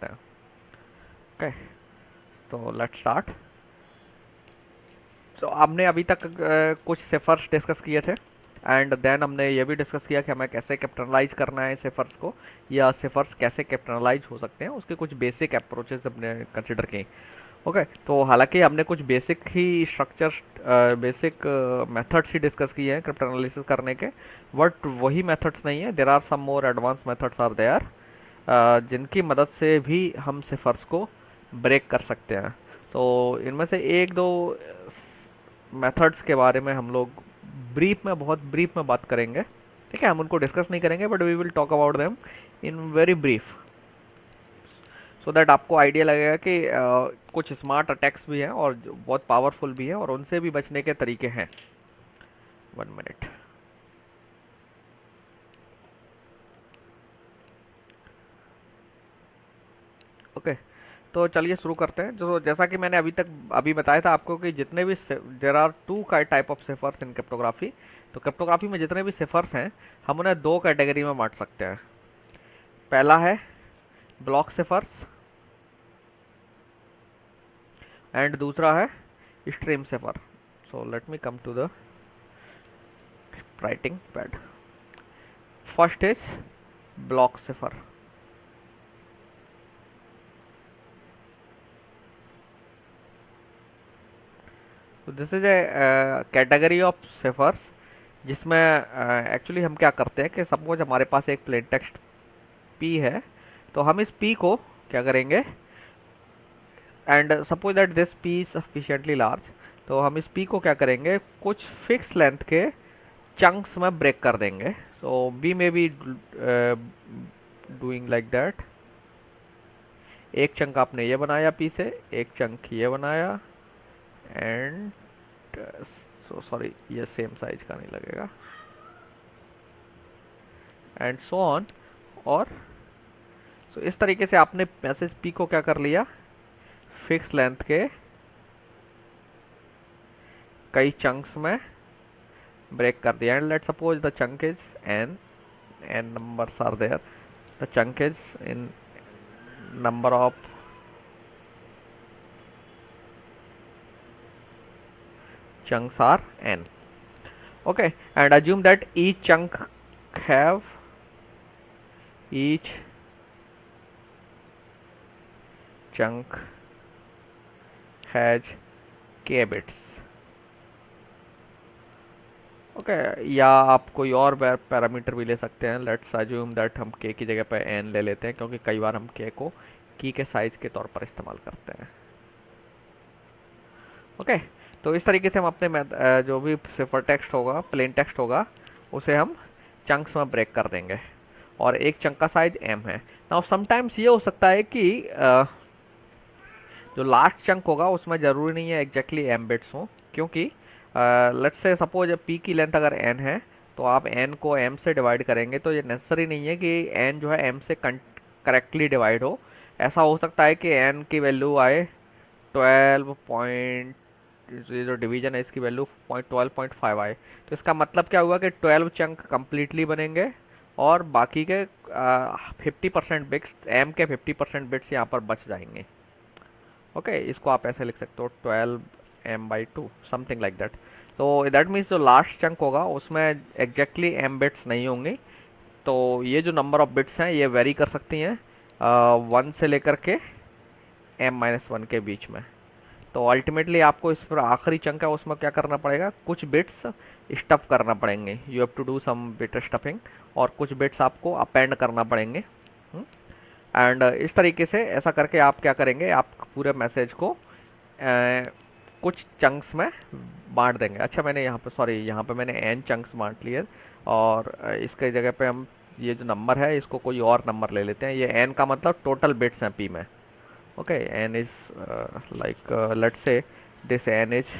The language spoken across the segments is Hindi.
सकते हैं। ओके, तो लेट्स स्टार्ट। तो आपने अभी तक कुछ सेफर्स डिस्कस किए थे, एंड देन हमने ये भी डिस्कस किया कि हमें कैसे कैपिटलाइज करना है सेफर्स को, या सेफर्स कैसे कैपिटलाइज हो सकते हैं, उसके कुछ बेसिक अप्रोचेस हमने कंसिडर किए। ओके, तो हालांकि हमने कुछ बेसिक ही स्ट्रक्चर्स, बेसिक मेथड्स ही डिस्कस किए हैं क्रिप्टो एनालिसिस करने के, बट वही मेथड्स नहीं है, there are some more advance methods are there जिनकी मदद से भी हम सिफर्स को ब्रेक कर सकते हैं। तो इनमें से एक दो मेथड्स के बारे में हम लोग ब्रीफ में, बहुत ब्रीफ में बात करेंगे। ठीक है, हम उनको डिस्कस नहीं करेंगे, but we will talk about them in very brief, so that आपको आइडिया लगेगा कि कुछ स्मार्ट अटैक्स भी हैं और बहुत पावरफुल भी हैं, और उनसे भी बचने के तरीके हैं। 1 मिनट। ओके, तो चलिए शुरू करते हैं। जो जैसा कि मैंने अभी बताया था आपको कि जितने भी there are two type of ciphers in cryptography. तो क्रिप्टोग्राफी में जितने भी सेफर्स हैं, हम उन्हें दो कैटेगरी में बांट सकते हैं। पहला है ब्लॉक सेफर्स, एंड दूसरा है stream cipher. So let me come to the writing pad. First is block cipher. तो this is a category of ciphers जिसमें एक्चुअली हम क्या करते हैं कि सपोज हमारे पास एक प्लेन टेक्स्ट पी है, तो हम इस पी को क्या करेंगे, and suppose that this P is sufficiently large, तो हम इस पी को क्या करेंगे, कुछ फिक्स लेंथ के चंक्स में ब्रेक कर देंगे। सो बी में बी डूइंग लाइक दैट। एक चंक आपने ये बनाया पी से, एक चंक ये बनाया, एंड सो सॉरी, ये सेम साइज का नहीं लगेगा, एंड सो ऑन। और so, इस तरीके से आपने मैसेज पी को क्या कर लिया, फिक्स लेंथ के कई चंक्स में ब्रेक कर दिया। And let suppose the chunk is n, n numbers are there, the chunk is in number of chunks are n. Okay, and assume that each chunk have each chunk has k bits. Okay, या आप कोई और पैरामीटर भी ले सकते हैं। लेट्स अज्यूम दैट हम k की जगह पर n ले लेते हैं, क्योंकि कई बार हम k को की के साइज के तौर पर इस्तेमाल करते हैं। ओके, तो इस तरीके से हम अपने जो भी सिफर टेक्स्ट होगा, प्लेन टेक्स्ट होगा, उसे हम चंक्स में ब्रेक कर देंगे, और एक चंक का साइज m है। नाउ समटाइम्स ये हो सकता है कि जो लास्ट चंक होगा उसमें ज़रूरी नहीं है एग्जैक्टली m बिट्स हों, क्योंकि लेट्स से सपोज p की लेंथ अगर n है, तो आप n को m से डिवाइड करेंगे, तो ये नेसेसरी नहीं है कि n जो है m से करेक्टली डिवाइड हो। ऐसा हो सकता है कि n की वैल्यू आए 12 पॉइंट, ये जो डिवीजन है इसकी वैल्यू 12.5 आए, तो इसका मतलब क्या हुआ कि 12 चंक कम्प्लीटली बनेंगे, और बाकी के 50% बिट्स, एम के 50% बिट्स यहाँ पर बच जाएंगे। ओके, इसको आप ऐसे लिख सकते हो 12m/2, समथिंग लाइक दैट। तो दैट मीन्स जो लास्ट चंक होगा उसमें एग्जैक्टली एम बिट्स नहीं होंगे। तो ये जो नंबर ऑफ बिट्स हैं ये वेरी कर सकती हैं 1 से लेकर के m-1 के बीच में। तो अल्टीमेटली आपको इस पर आखिरी चंक है उसमें क्या करना पड़ेगा, कुछ बिट्स स्टफ करना पड़ेंगे, you have to do some bit stuffing, और कुछ बिट्स आपको अपेंड करना पड़ेंगे। एंड इस तरीके से ऐसा करके आप क्या करेंगे, आप पूरे मैसेज को कुछ चंक्स में बांट देंगे। अच्छा, मैंने यहाँ पे सॉरी, यहाँ पे मैंने n चंक्स बांट लिए, और इसके जगह पे हम ये जो नंबर है इसको कोई और नंबर ले लेते हैं। ये n का मतलब टोटल बिट्स हैं p में। okay, n is let's say this n is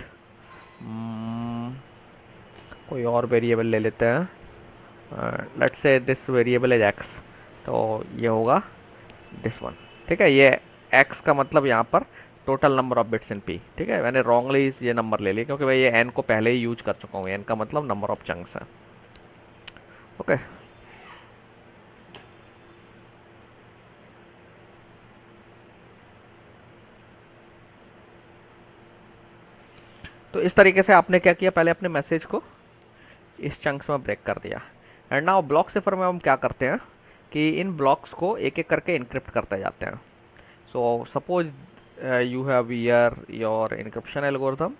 कोई और वेरिएबल ले लेते हैं। Let's say this variable is x, तो ये होगा दिस वन। ठीक है, ये x का मतलब यहाँ पर total number of bits in p। ठीक है, मैंने रॉन्गली ये नंबर ले लिया क्योंकि मैं ये n को पहले ही यूज कर चुका हूँ। n का मतलब नंबर ऑफ चंक्स है। ओके, तो इस तरीके से आपने क्या किया, पहले अपने मैसेज को इस चंक्स में ब्रेक कर दिया। एंड नाउ ब्लॉक सिफर में हम क्या करते हैं कि इन ब्लॉक्स को एक एक करके इनक्रिप्ट करते जाते हैं। So suppose you have year your encryption algorithm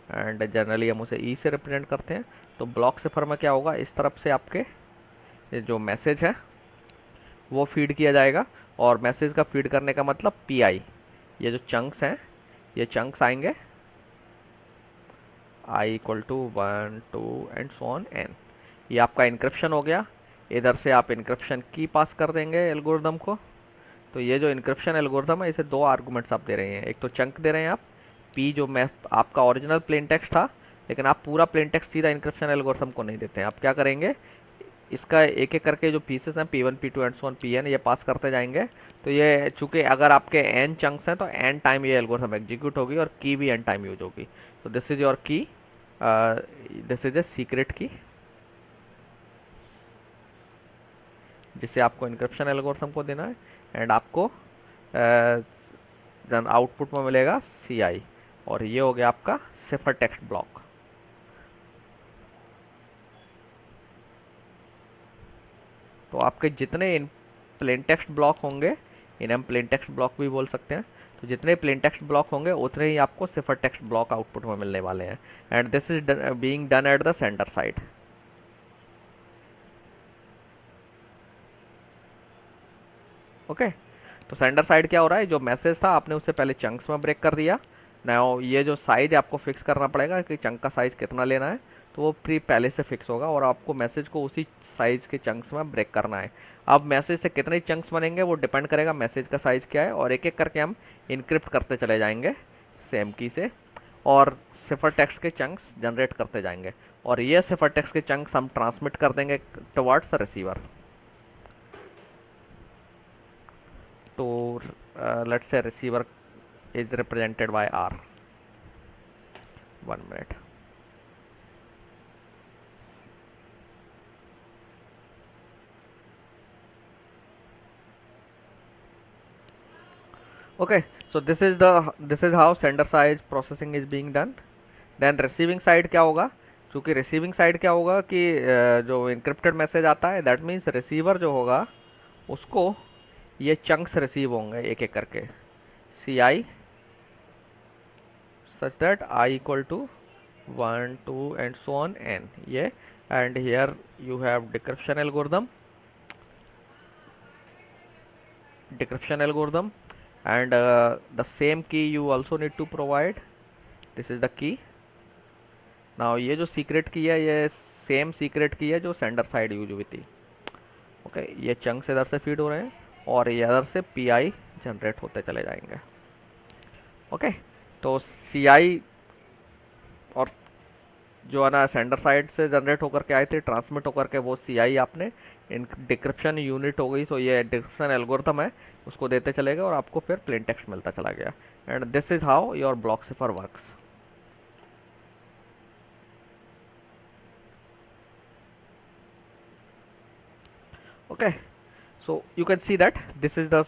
and generally हम उसे ई से रिप्रेजेंट करते हैं। तो ब्लॉक सिफर में क्या होगा, इस तरफ से आपके ये जो मैसेज है वो फीड किया जाएगा, और मैसेज का फीड करने का मतलब पी आई, ये जो चंक्स हैं ये चंक्स आएंगे i equal to 1 2 and so on n. ये आपका इनक्रिप्शन हो गया। इधर से आप इनक्रिप्शन की पास कर देंगे एल्गोरिदम को। तो ये जो इनक्रिप्शन एल्गोरिदम है इसे दो आर्गूमेंट्स आप दे रहे हैं, एक तो चंक दे रहे हैं आप पी, जो मैं आपका ओरिजिनल प्लेन टेक्स्ट था, लेकिन आप पूरा प्लेन टेक्स्ट सीधा इनक्रिप्शन एल्गोरिथम को नहीं देते हैं। आप क्या करेंगे, इसका एक एक करके जो पीसेस हैं P1 P2 and so on Pn ये पास करते जाएंगे। तो ये चूंकि अगर आपके n चंक्स हैं तो n टाइम ये एल्गोरिथम एग्जीक्यूट होगी और की भी n टाइम यूज होगी। तो दिस इज योर की, दिस इज ए सीक्रेट की जिसे आपको इनक्रिप्शन एल्गोरिथम को देना है, एंड आपको जन आउटपुट में मिलेगा CI, और ये हो गया आपका सिफर टेक्स्ट ब्लॉक। तो आपके जितने इन प्लेन टेक्स्ट ब्लॉक होंगे, इन्हें हम प्लेन टेक्स्ट ब्लॉक भी बोल सकते हैं, तो जितने प्लेन टेक्स्ट ब्लॉक होंगे उतने ही आपको सिफर टेक्स्ट ब्लॉक आउटपुट में मिलने वाले हैं। And this is being done at the centre side. Okay, तो सेंटर साइड क्या हो रहा है, जो मैसेज था आपने उससे पहले चंक्स में ब्रेक कर दिया। नाउ ये जो साइज आपको फिक्स करना पड़ेगा कि चंक का साइज कितना लेना है, तो वो पहले से फिक्स होगा और आपको मैसेज को उसी साइज के चंक्स में ब्रेक करना है। अब मैसेज से कितने चंक्स बनेंगे वो डिपेंड करेगा मैसेज का साइज़ क्या है, और एक एक करके हम इनक्रिप्ट करते चले जाएंगे सेम की से, और सिफर टेक्स्ट के चंक्स जनरेट करते जाएंगे, और ये सिफर टेक्स्ट के चंक्स हम ट्रांसमिट कर देंगे टुवर्ड्स रिसीवर। तो let's say receiver is represented by R. 1 minute. Okay, so this is how sender side processing is being done. Then receiving side क्या होगा, क्योंकि receiving side क्या होगा कि जो encrypted message आता है that means receiver जो होगा उसको ये chunks receive होंगे एक एक करके CI such that I equal to 1 2 and so on n ये, and here you have decryption algorithm and the same key you also need to provide. This is the key. now ये जो secret key है ये सेम secret key है जो सेंडर साइड यूज हुई थी। ओके, ये चंक्स इधर से फीड हो रहे हैं और ये इधर से PI जनरेट होते चले जाएंगे। ओके, तो CI और जो है ना सेंडर साइड से जनरेट होकर के आए थे ट्रांसमिट होकर के, वो CI आपने डिक्रिप्शन यूनिट हो गई, तो ये डिक्रिप्शन एल्गोरिथम है उसको देते चलेगा और आपको फिर प्लेन टेक्स्ट मिलता चला गया। And this is how your block cipher works. okay, so you can see that this is the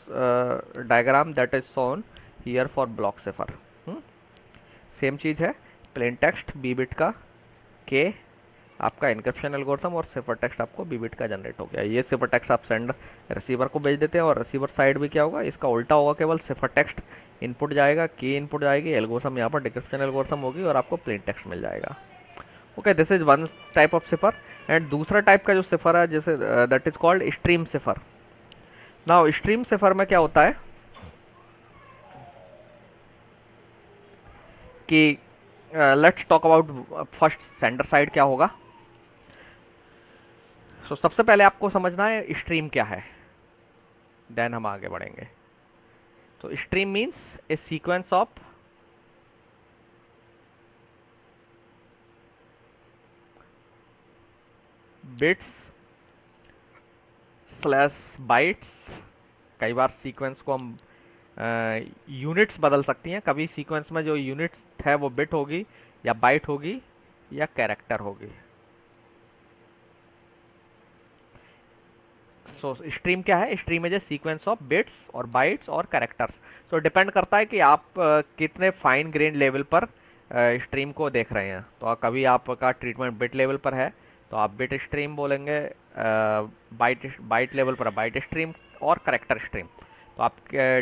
diagram that is shown here for block cipher. Same चीज़ है, प्लेन टेक्स्ट बी बिट का के आपका इनक्रिप्शन एल्गोरिथम और सिफर टेक्स्ट आपको बी बिट का जनरेट हो गया। ये सिफर टेक्स्ट आप सेंड रिसीवर को भेज देते हैं, और रिसीवर साइड भी क्या होगा इसका उल्टा होगा, केवल सिफर टेक्स्ट इनपुट जाएगा, की इनपुट जाएगी, एल्गोरिथम यहाँ पर डिक्रिप्शन एल्गोरिथम होगी और आपको प्लेन टेक्स्ट मिल जाएगा। Okay, this is one type of cipher. And दूसरा टाइप का जो सिफर है जैसे that is called stream cipher. Now stream cipher में क्या होता है कि let's talk about first sender side क्या होगा। तो सबसे पहले आपको समझना है स्ट्रीम क्या है, देन हम आगे बढ़ेंगे। तो stream means A sequence of bits slash bytes. कई बार सीक्वेंस को हम यूनिट्स बदल सकती हैं, कभी सीक्वेंस में जो यूनिट्स है वो बिट होगी या बाइट होगी या कैरेक्टर होगी। सो स्ट्रीम क्या है, stream is a sequence of bits और बाइट्स और कैरेक्टर्स। तो डिपेंड करता है कि आप कितने फाइन ग्रेन लेवल पर स्ट्रीम को देख रहे हैं। तो कभी आपका ट्रीटमेंट बिट लेवल पर है तो आप बिट स्ट्रीम बोलेंगे, बाइट बाइट लेवल पर बाइट स्ट्रीम और करेक्टर स्ट्रीम। तो आप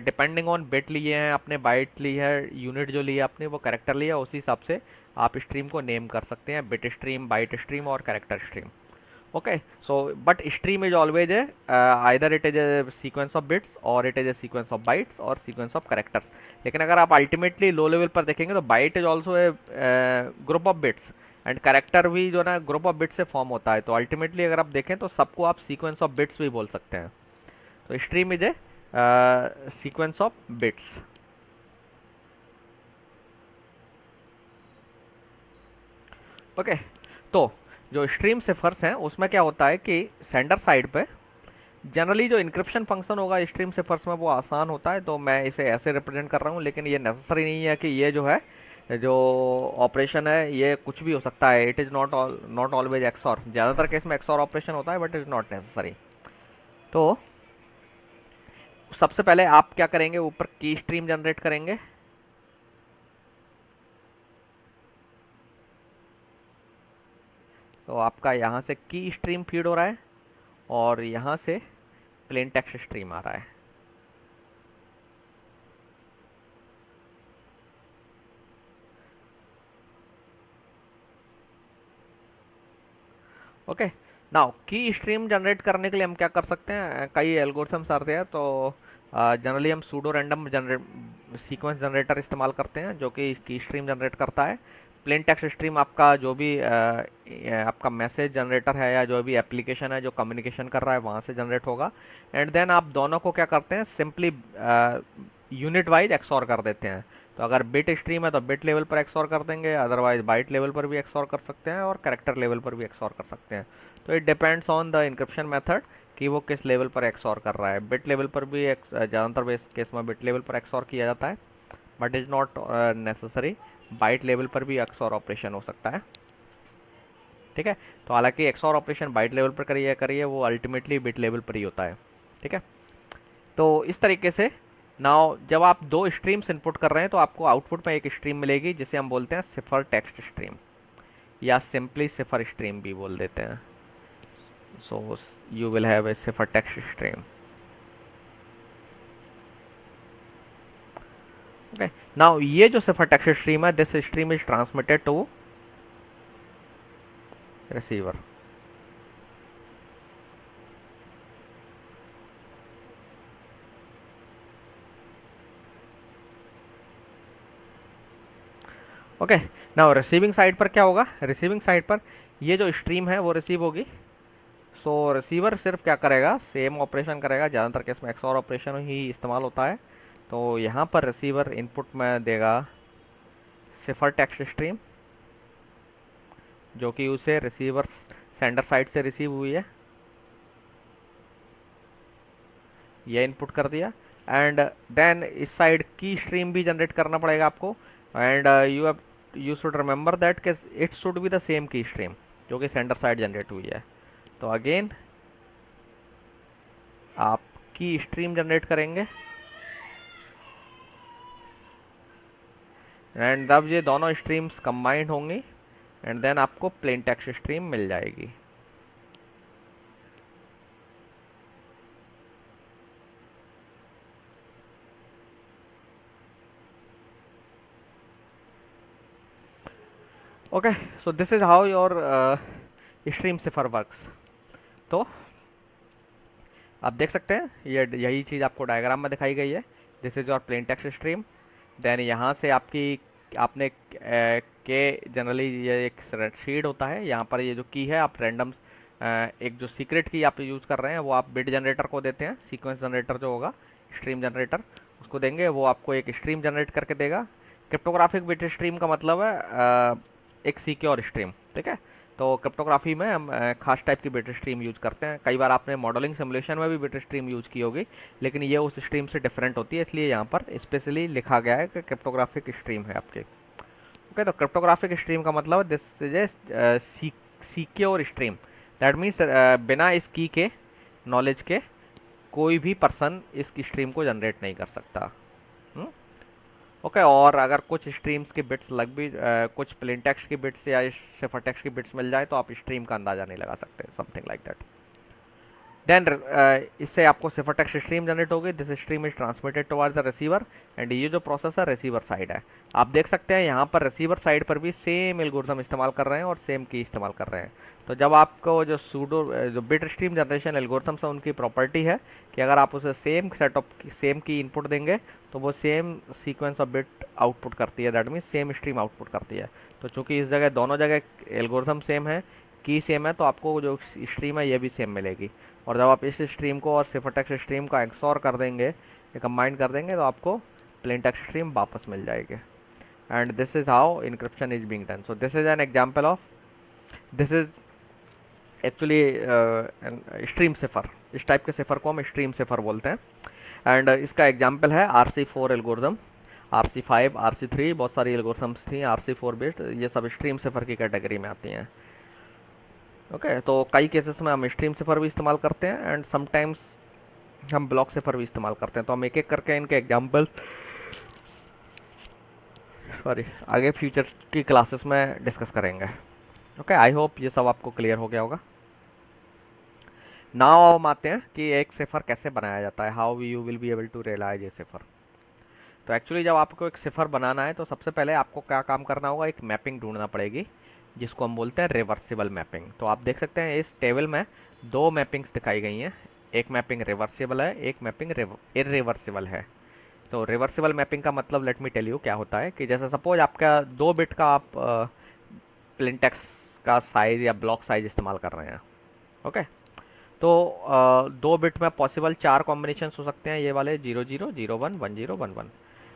डिपेंडिंग ऑन बिट लिए हैं आपने, बाइट ली है, यूनिट जो ली है आपने वो करेक्टर लिया, उसी हिसाब से आप स्ट्रीम को नेम कर सकते हैं, बिट स्ट्रीम, बाइट स्ट्रीम और character stream. okay, so but stream is always a either it is a sequence of bits or it is a sequence of bytes or sequence of characters। लेकिन अगर आप अल्टीमेटली लो लेवल पर देखेंगे तो byte is also a group of bits and character भी जो ना ग्रुप ऑफ बिट्स से फॉर्म होता है। तो अल्टीमेटली अगर आप देखें तो सबको आप सीक्वेंस ऑफ बिट्स भी बोल सकते हैं। तो stream is a sequence of bits. Okay, तो जो स्ट्रीम सिफर्स हैं उसमें क्या होता है कि सेंडर साइड पे जनरली जो इंक्रिप्शन फंक्शन होगा स्ट्रीम सिफर्स में वो आसान होता है, तो मैं इसे ऐसे रिप्रेजेंट कर रहा हूँ। लेकिन ये नेसेसरी नहीं है कि ये जो है जो ऑपरेशन है ये कुछ भी हो सकता है। It is not always XOR. ज़्यादातर केस में एक्सॉर ऑपरेशन होता है बट इज़ नॉट नेसेसरी। तो सबसे पहले आप क्या करेंगे, ऊपर की स्ट्रीम जनरेट करेंगे। तो आपका यहाँ से की स्ट्रीम फीड हो रहा है और यहाँ से प्लेन टेक्स्ट स्ट्रीम आ रहा है। ओके, नाउ की स्ट्रीम जनरेट करने के लिए हम क्या कर सकते हैं, कई एल्गोरिथम्स आते हैं। तो जनरली हम pseudo random generate sequence generator इस्तेमाल करते हैं जो कि की स्ट्रीम जनरेट करता है। प्लेन टेक्स्ट स्ट्रीम आपका जो भी आपका मैसेज जनरेटर है या जो भी एप्लीकेशन है जो कम्युनिकेशन कर रहा है वहाँ से जनरेट होगा। एंड देन आप दोनों को क्या करते हैं, सिंपली यूनिट वाइज एक्सऑर कर देते हैं। तो अगर बिट स्ट्रीम है तो बिट लेवल पर एक्सऑर कर देंगे, अदरवाइज बाइट लेवल पर भी एक्सऑर कर सकते हैं और कैरेक्टर लेवल पर भी एक्सऑर कर सकते हैं। तो it depends on the encryption method कि वो किस लेवल पर एक्सऑर कर रहा है। बिट लेवल पर भी ज़्यादातर केस में बिट लेवल पर एक्सऑर किया जाता है but is not necessary. Byte level पर भी एक्सऑर ऑपरेशन हो सकता है। ठीक है, तो हालांकि एक्सऑर ऑपरेशन बाइट लेवल पर करिए वो अल्टीमेटली बिट लेवल पर ही होता है। ठीक है, तो इस तरीके से नाउ जब आप दो स्ट्रीम्स इनपुट कर रहे हैं तो आपको आउटपुट में एक स्ट्रीम मिलेगी जिसे हम बोलते हैं सिफर टेक्स्ट स्ट्रीम या सिंपली सिफर स्ट्रीम भी बोल देते हैं। So you will have a cipher text stream. Okay, now ये जो सिफर टेक्स्ट स्ट्रीम है, this stream is transmitted to receiver. Okay, now receiving side पर क्या होगा, रिसीविंग साइड पर ये जो स्ट्रीम है वो रिसीव होगी। सो रिसीवर सिर्फ क्या करेगा, सेम ऑपरेशन करेगा। ज़्यादातर केस में एक्सऑर ऑपरेशन ही इस्तेमाल होता है। तो यहाँ पर रिसीवर इनपुट में देगा सिफर टेक्स्ट स्ट्रीम जो कि उसे रिसीवर सेंडर साइड से रिसीव हुई है, ये इनपुट कर दिया। एंड देन इस साइड की स्ट्रीम भी जनरेट करना पड़ेगा आपको। And you should remember that कि it should be the same key stream जो कि सेंडर साइड जनरेट हुई है। तो अगेन आप की स्ट्रीम जनरेट करेंगे एंड जब ये दोनों स्ट्रीम्स कंबाइंड होंगी एंड देन आपको प्लेन टेक्स्ट स्ट्रीम मिल जाएगी। Okay, so this is how your stream cipher works. तो आप देख सकते हैं ये यही चीज़ आपको डायग्राम में दिखाई गई है। This is your plain text stream. Then यहाँ से आपकी आपने के जनरली ये एक शीट होता है, यहाँ पर ये जो की है आप रैंडम एक जो सीक्रेट की आप यूज़ कर रहे हैं वो आप बिट जनरेटर को देते हैं। सीक्वेंस जनरेटर जो होगा स्ट्रीम जनरेटर उसको देंगे, वो आपको एक स्ट्रीम जनरेट करके देगा। क्रिप्टोग्राफिक बिट स्ट्रीम का मतलब है एक सिक्योर स्ट्रीम। ठीक है, तो क्रिप्टोग्राफी में हम खास टाइप की बिट स्ट्रीम यूज़ करते हैं। कई बार आपने मॉडलिंग सिमुलेशन में भी बिट स्ट्रीम यूज़ की होगी, लेकिन ये उस स्ट्रीम से डिफरेंट होती है, इसलिए यहाँ पर स्पेशली लिखा गया है कि क्रिप्टोग्राफिक स्ट्रीम है आपके। ओके, तो क्रिप्टोग्राफिक स्ट्रीम का मतलब है this is A secure stream. That means बिना इस की के नॉलेज के कोई भी पर्सन इस स्ट्रीम को जनरेट नहीं कर सकता। ओके, और अगर कुछ स्ट्रीम्स की बिट्स लग भी कुछ प्लेन टेक्स्ट की बिट्स या सिफर टेक्स्ट की बिट्स मिल जाए तो आप स्ट्रीम का अंदाज़ा नहीं लगा सकते, समथिंग लाइक दैट। देन इससे आपको सिफर टेक्स्ट स्ट्रीम जनरेट होगी, this stream is transmitted towards the receiver, and ये जो प्रोसेस है रिसीवर साइड है। आप देख सकते हैं यहाँ पर रिसीवर साइड पर भी सेम एल्गोरिथम इस्तेमाल कर रहे हैं और सेम की इस्तेमाल कर रहे हैं। तो जब आपको जो सूडो जो बिट स्ट्रीम जनरेशन एल्गोरिथम्स है उनकी प्रॉपर्टी है कि अगर आप उसे सेम सेट ऑफ सेम की इनपुट देंगे तो वो same sequence of bit output करती है, that means same stream output करती है। तो चूंकि इस जगह दोनों जगह एल्गोरिथम सेम है, की सेम है, तो आपको जो स्ट्रीम है ये भी सेम मिलेगी। और जब आप इस स्ट्रीम को और सिफर टेक्स्ट स्ट्रीम का एक्सॉर कर देंगे या कंबाइन कर देंगे तो आपको प्लेन टेक्स्ट स्ट्रीम वापस मिल जाएगी। And this is how encryption is being done. So this is an example of, this is actually stream cipher. इस टाइप के सिफर को हम स्ट्रीम सिफर बोलते हैं। एंड इसका एग्जांपल है RC4 एल्गोरिथम, RC5, RC3, बहुत सारी एल्गोरिथम्स थी RC4 बेस्ड, ये सब स्ट्रीम सिफर की कैटेगरी में आती हैं। ओके, तो कई केसेस में हम स्ट्रीम सिफर भी इस्तेमाल करते हैं एंड समटाइम्स हम ब्लॉक सिफर भी इस्तेमाल करते हैं। तो हम एक एक करके इनके एग्जांपल आगे फ्यूचर की क्लासेस में डिस्कस करेंगे। ओके, आई होप ये सब आपको क्लियर हो गया होगा। नाउ हम आते हैं कि एक सिफर कैसे बनाया जाता है, how you will be able to realize a cipher. तो एक्चुअली जब आपको एक सिफर बनाना है तो सबसे पहले आपको क्या काम करना होगा, एक मैपिंग ढूंढना पड़ेगी जिसको हम बोलते हैं रिवर्सिबल मैपिंग। तो आप देख सकते हैं इस टेबल में दो मैपिंग्स दिखाई गई हैं, एक मैपिंग रिवर्सिबल है, एक मैपिंग इरिवर्सिबल है। तो रिवर्सिबल मैपिंग का मतलब लेट मी टेल यू क्या होता है कि जैसे सपोज आपका 2 बिट का आप प्लेन टेक्स्ट का साइज या ब्लॉक साइज इस्तेमाल कर रहे हैं। ओके, तो 2 बिट में पॉसिबल 4 कॉम्बिनेशन हो सकते हैं, ये वाले 0 0 0 1 1 0 1 1।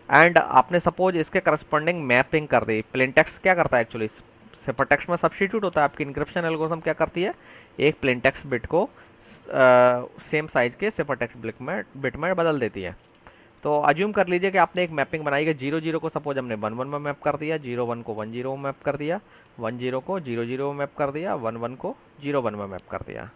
एंड आपने सपोज इसके करस्पॉन्डिंग मैपिंग कर दी। प्लेन टेक्स्ट क्या करता है एक्चुअली, सिफर टेक्स्ट में सब्स्टिट्यूट होता है। आपकी इनक्रिप्शन एल्गोरिथम क्या करती है, एक प्लेन टेक्स्ट बिट को सेम साइज के सिफर टेक्स्ट बिट में बदल देती है। तो अज्यूम कर लीजिए कि आपने एक मैपिंग बनाई है, 0 0 को सपोज हमने 1 1 में मैप कर दिया, 0 1 को 1 0 में मैप कर दिया, 1 0 को 0 0 में मैप कर दिया, 1 1 को 0 1 में मैप कर दिया।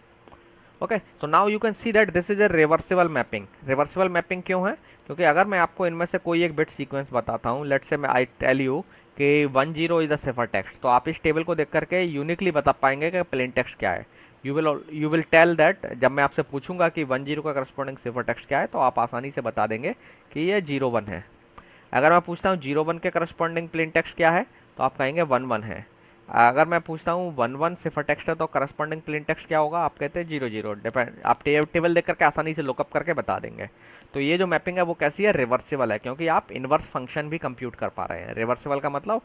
ओके, तो now you can see that this is A reversible mapping. Reversible mapping क्यों है, क्योंकि अगर मैं आपको इनमें से कोई एक बिट सीक्वेंस बताता हूँ, लेट्स से मैं आई टेल यू कि 1 0 इज द सिफर टेक्स्ट, तो आप इस टेबल को देख करके यूनिकली बता पाएंगे कि प्लेन टेक्स्ट क्या है। यू विल टेल दैट, जब मैं आपसे पूछूंगा कि 1 0 का करस्पॉन्डिंग सिफर टेक्स्ट क्या है तो आप आसानी से बता देंगे कि ये 0 1 है। अगर मैं पूछता हूँ 0 1 के करस्पॉन्डिंग प्लेन टेक्स्ट क्या है तो आप कहेंगे 1 1 है। अगर मैं पूछता हूँ 1 1 सिफर टेक्स्ट है तो करस्पॉन्डिंग प्लेन टेक्स्ट क्या होगा, आप कहते हैं 0 0। डिपेंड, आप टेबल देख करके आसानी से लुकअप करके बता देंगे। तो ये जो मैपिंग है वो कैसी है, रिवर्सिबल है, क्योंकि आप इन्वर्स फंक्शन भी कंप्यूट कर पा रहे हैं। रिवर्सिबल का मतलब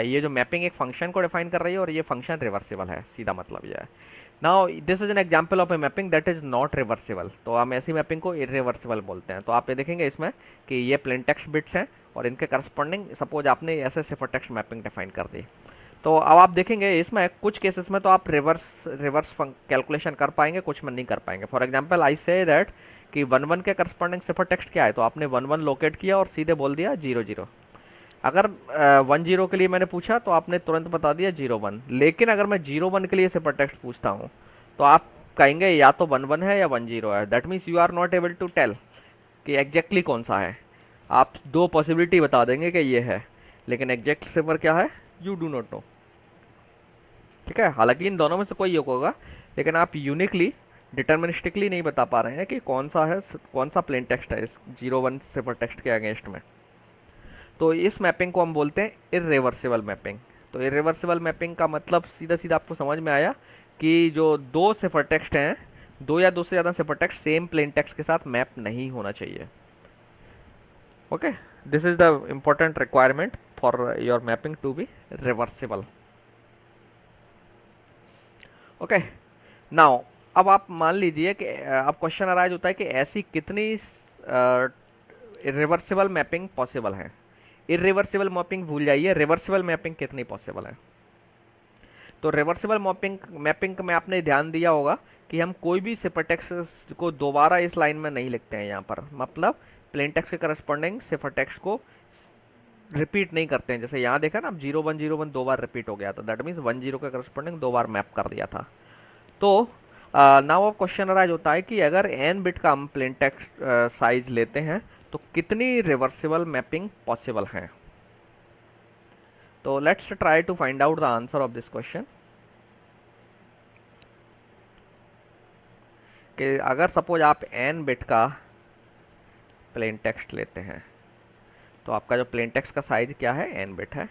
ये जो मैपिंग एक फंक्शन को डिफाइन कर रही है और ये फंक्शन रिवर्सिबल है, सीधा मतलब ये है। Now this is an example of a mapping that is not reversible, तो हम ऐसी मैपिंग को इरिवर्सिबल बोलते हैं। तो आप ये देखेंगे इसमें कि ये प्लेन टेक्स्ट बिट्स हैं और इनके करस्पॉन्डिंग सपोज आपने ऐसे सिफर टेक्स्ट मैपिंग डिफाइन कर दी। तो अब आप देखेंगे इसमें कुछ केसेस में तो आप रिवर्स कैलकुलेशन कर पाएंगे, कुछ में नहीं कर पाएंगे। For example I say that कि 1 1 के करस्पॉन्डिंग सिफर टेक्स्ट क्या है, तो आपने 1 1 लोकेट किया और सीधे बोल दिया 0 0। अगर 1 0 के लिए मैंने पूछा तो आपने तुरंत बता दिया 0 1। लेकिन अगर मैं 0 1 के लिए सिफर टेक्स्ट पूछता हूँ तो आप कहेंगे या तो 1 1 है या 1 0 है। That means you are not able to tell कि एग्जैक्टली कौन सा है। आप दो पॉसिबिलिटी बता देंगे कि ये है, लेकिन एग्जैक्ट सिफर क्या है यू डू नॉट नो। ठीक है, हालांकि इन दोनों में से कोई एक होगा, लेकिन आप यूनिकली डिटर्मिनिस्टिकली नहीं बता पा रहे हैं कि कौन सा है, कौन सा प्लेन टेक्स्ट है इस 0 1 सिफर टेक्स्ट के अगेंस्ट में। तो इस मैपिंग को हम बोलते हैं इरिवर्सिबल मैपिंग। तो इरिवर्सिबल मैपिंग का मतलब सीधा सीधा आपको समझ में आया कि जो दो सिफर टेक्स्ट हैं, दो या दो से ज़्यादा cipher text same plain text के साथ मैप नहीं होना चाहिए। Okay, this is the important requirement for your mapping to be reversible. Okay, now अब आप मान लीजिए कि अब क्वेश्चन अराइज होता है कि ऐसी कितनी रिवर्सिबल मैपिंग पॉसिबल है। इरिवर्सिबल मैपिंग भूल जाइए, रिवर्सिबल मैपिंग कितनी पॉसिबल है। तो रिवर्सिबल मैपिंग में आपने ध्यान दिया होगा कि हम कोई भी सिफर टेक्स्ट को दोबारा इस लाइन में नहीं लिखते हैं यहाँ पर, मतलब प्लेन टेक्स्ट के करस्पॉन्डिंग सिफर टेक्स्ट को रिपीट नहीं करते हैं। जैसे यहाँ देखा ना, आप 0 1 0 1 2 बार रिपीट हो गया था, दैट मीन्स 1 0 के करस्पॉन्डिंग 2 बार मैप कर दिया था। तो नाउ अब क्वेश्चन अराइज होता है कि अगर n बिट का हम प्लेन टेक्स्ट साइज लेते हैं तो कितनी रिवर्सिबल मैपिंग पॉसिबल हैं? तो let's try to find out the answer of this question. कि अगर सपोज आप n बिट का प्लेन टेक्स्ट लेते हैं, तो आपका जो प्लेन टेक्स्ट का साइज क्या है? n बिट है।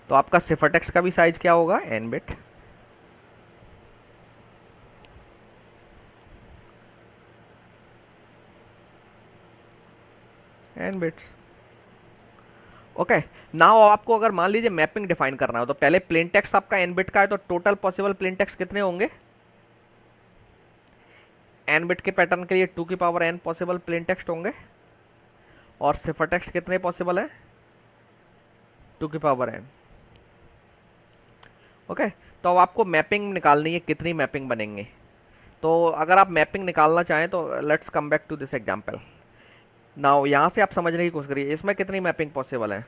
तो आपका सिफर टेक्स्ट का भी साइज क्या होगा? n bit. n bits. Okay. Now आपको अगर मान लीजिए मैपिंग डिफाइन करना हो, तो पहले प्लेन टेक्स्ट आपका n बिट का है, तो टोटल पॉसिबल प्लेन टेक्स्ट कितने होंगे? n बिट के पैटर्न के लिए 2 की power n possible plain text होंगे। और सिफर टेक्स्ट कितने पॉसिबल है? 2 की पावर n। ओके। तो अब आपको मैपिंग निकालनी है, कितनी मैपिंग बनेंगे। तो अगर आप मैपिंग निकालना चाहें तो let's come back to this example. Now यहाँ से आप समझने की कोशिश करिए इसमें कितनी मैपिंग पॉसिबल है।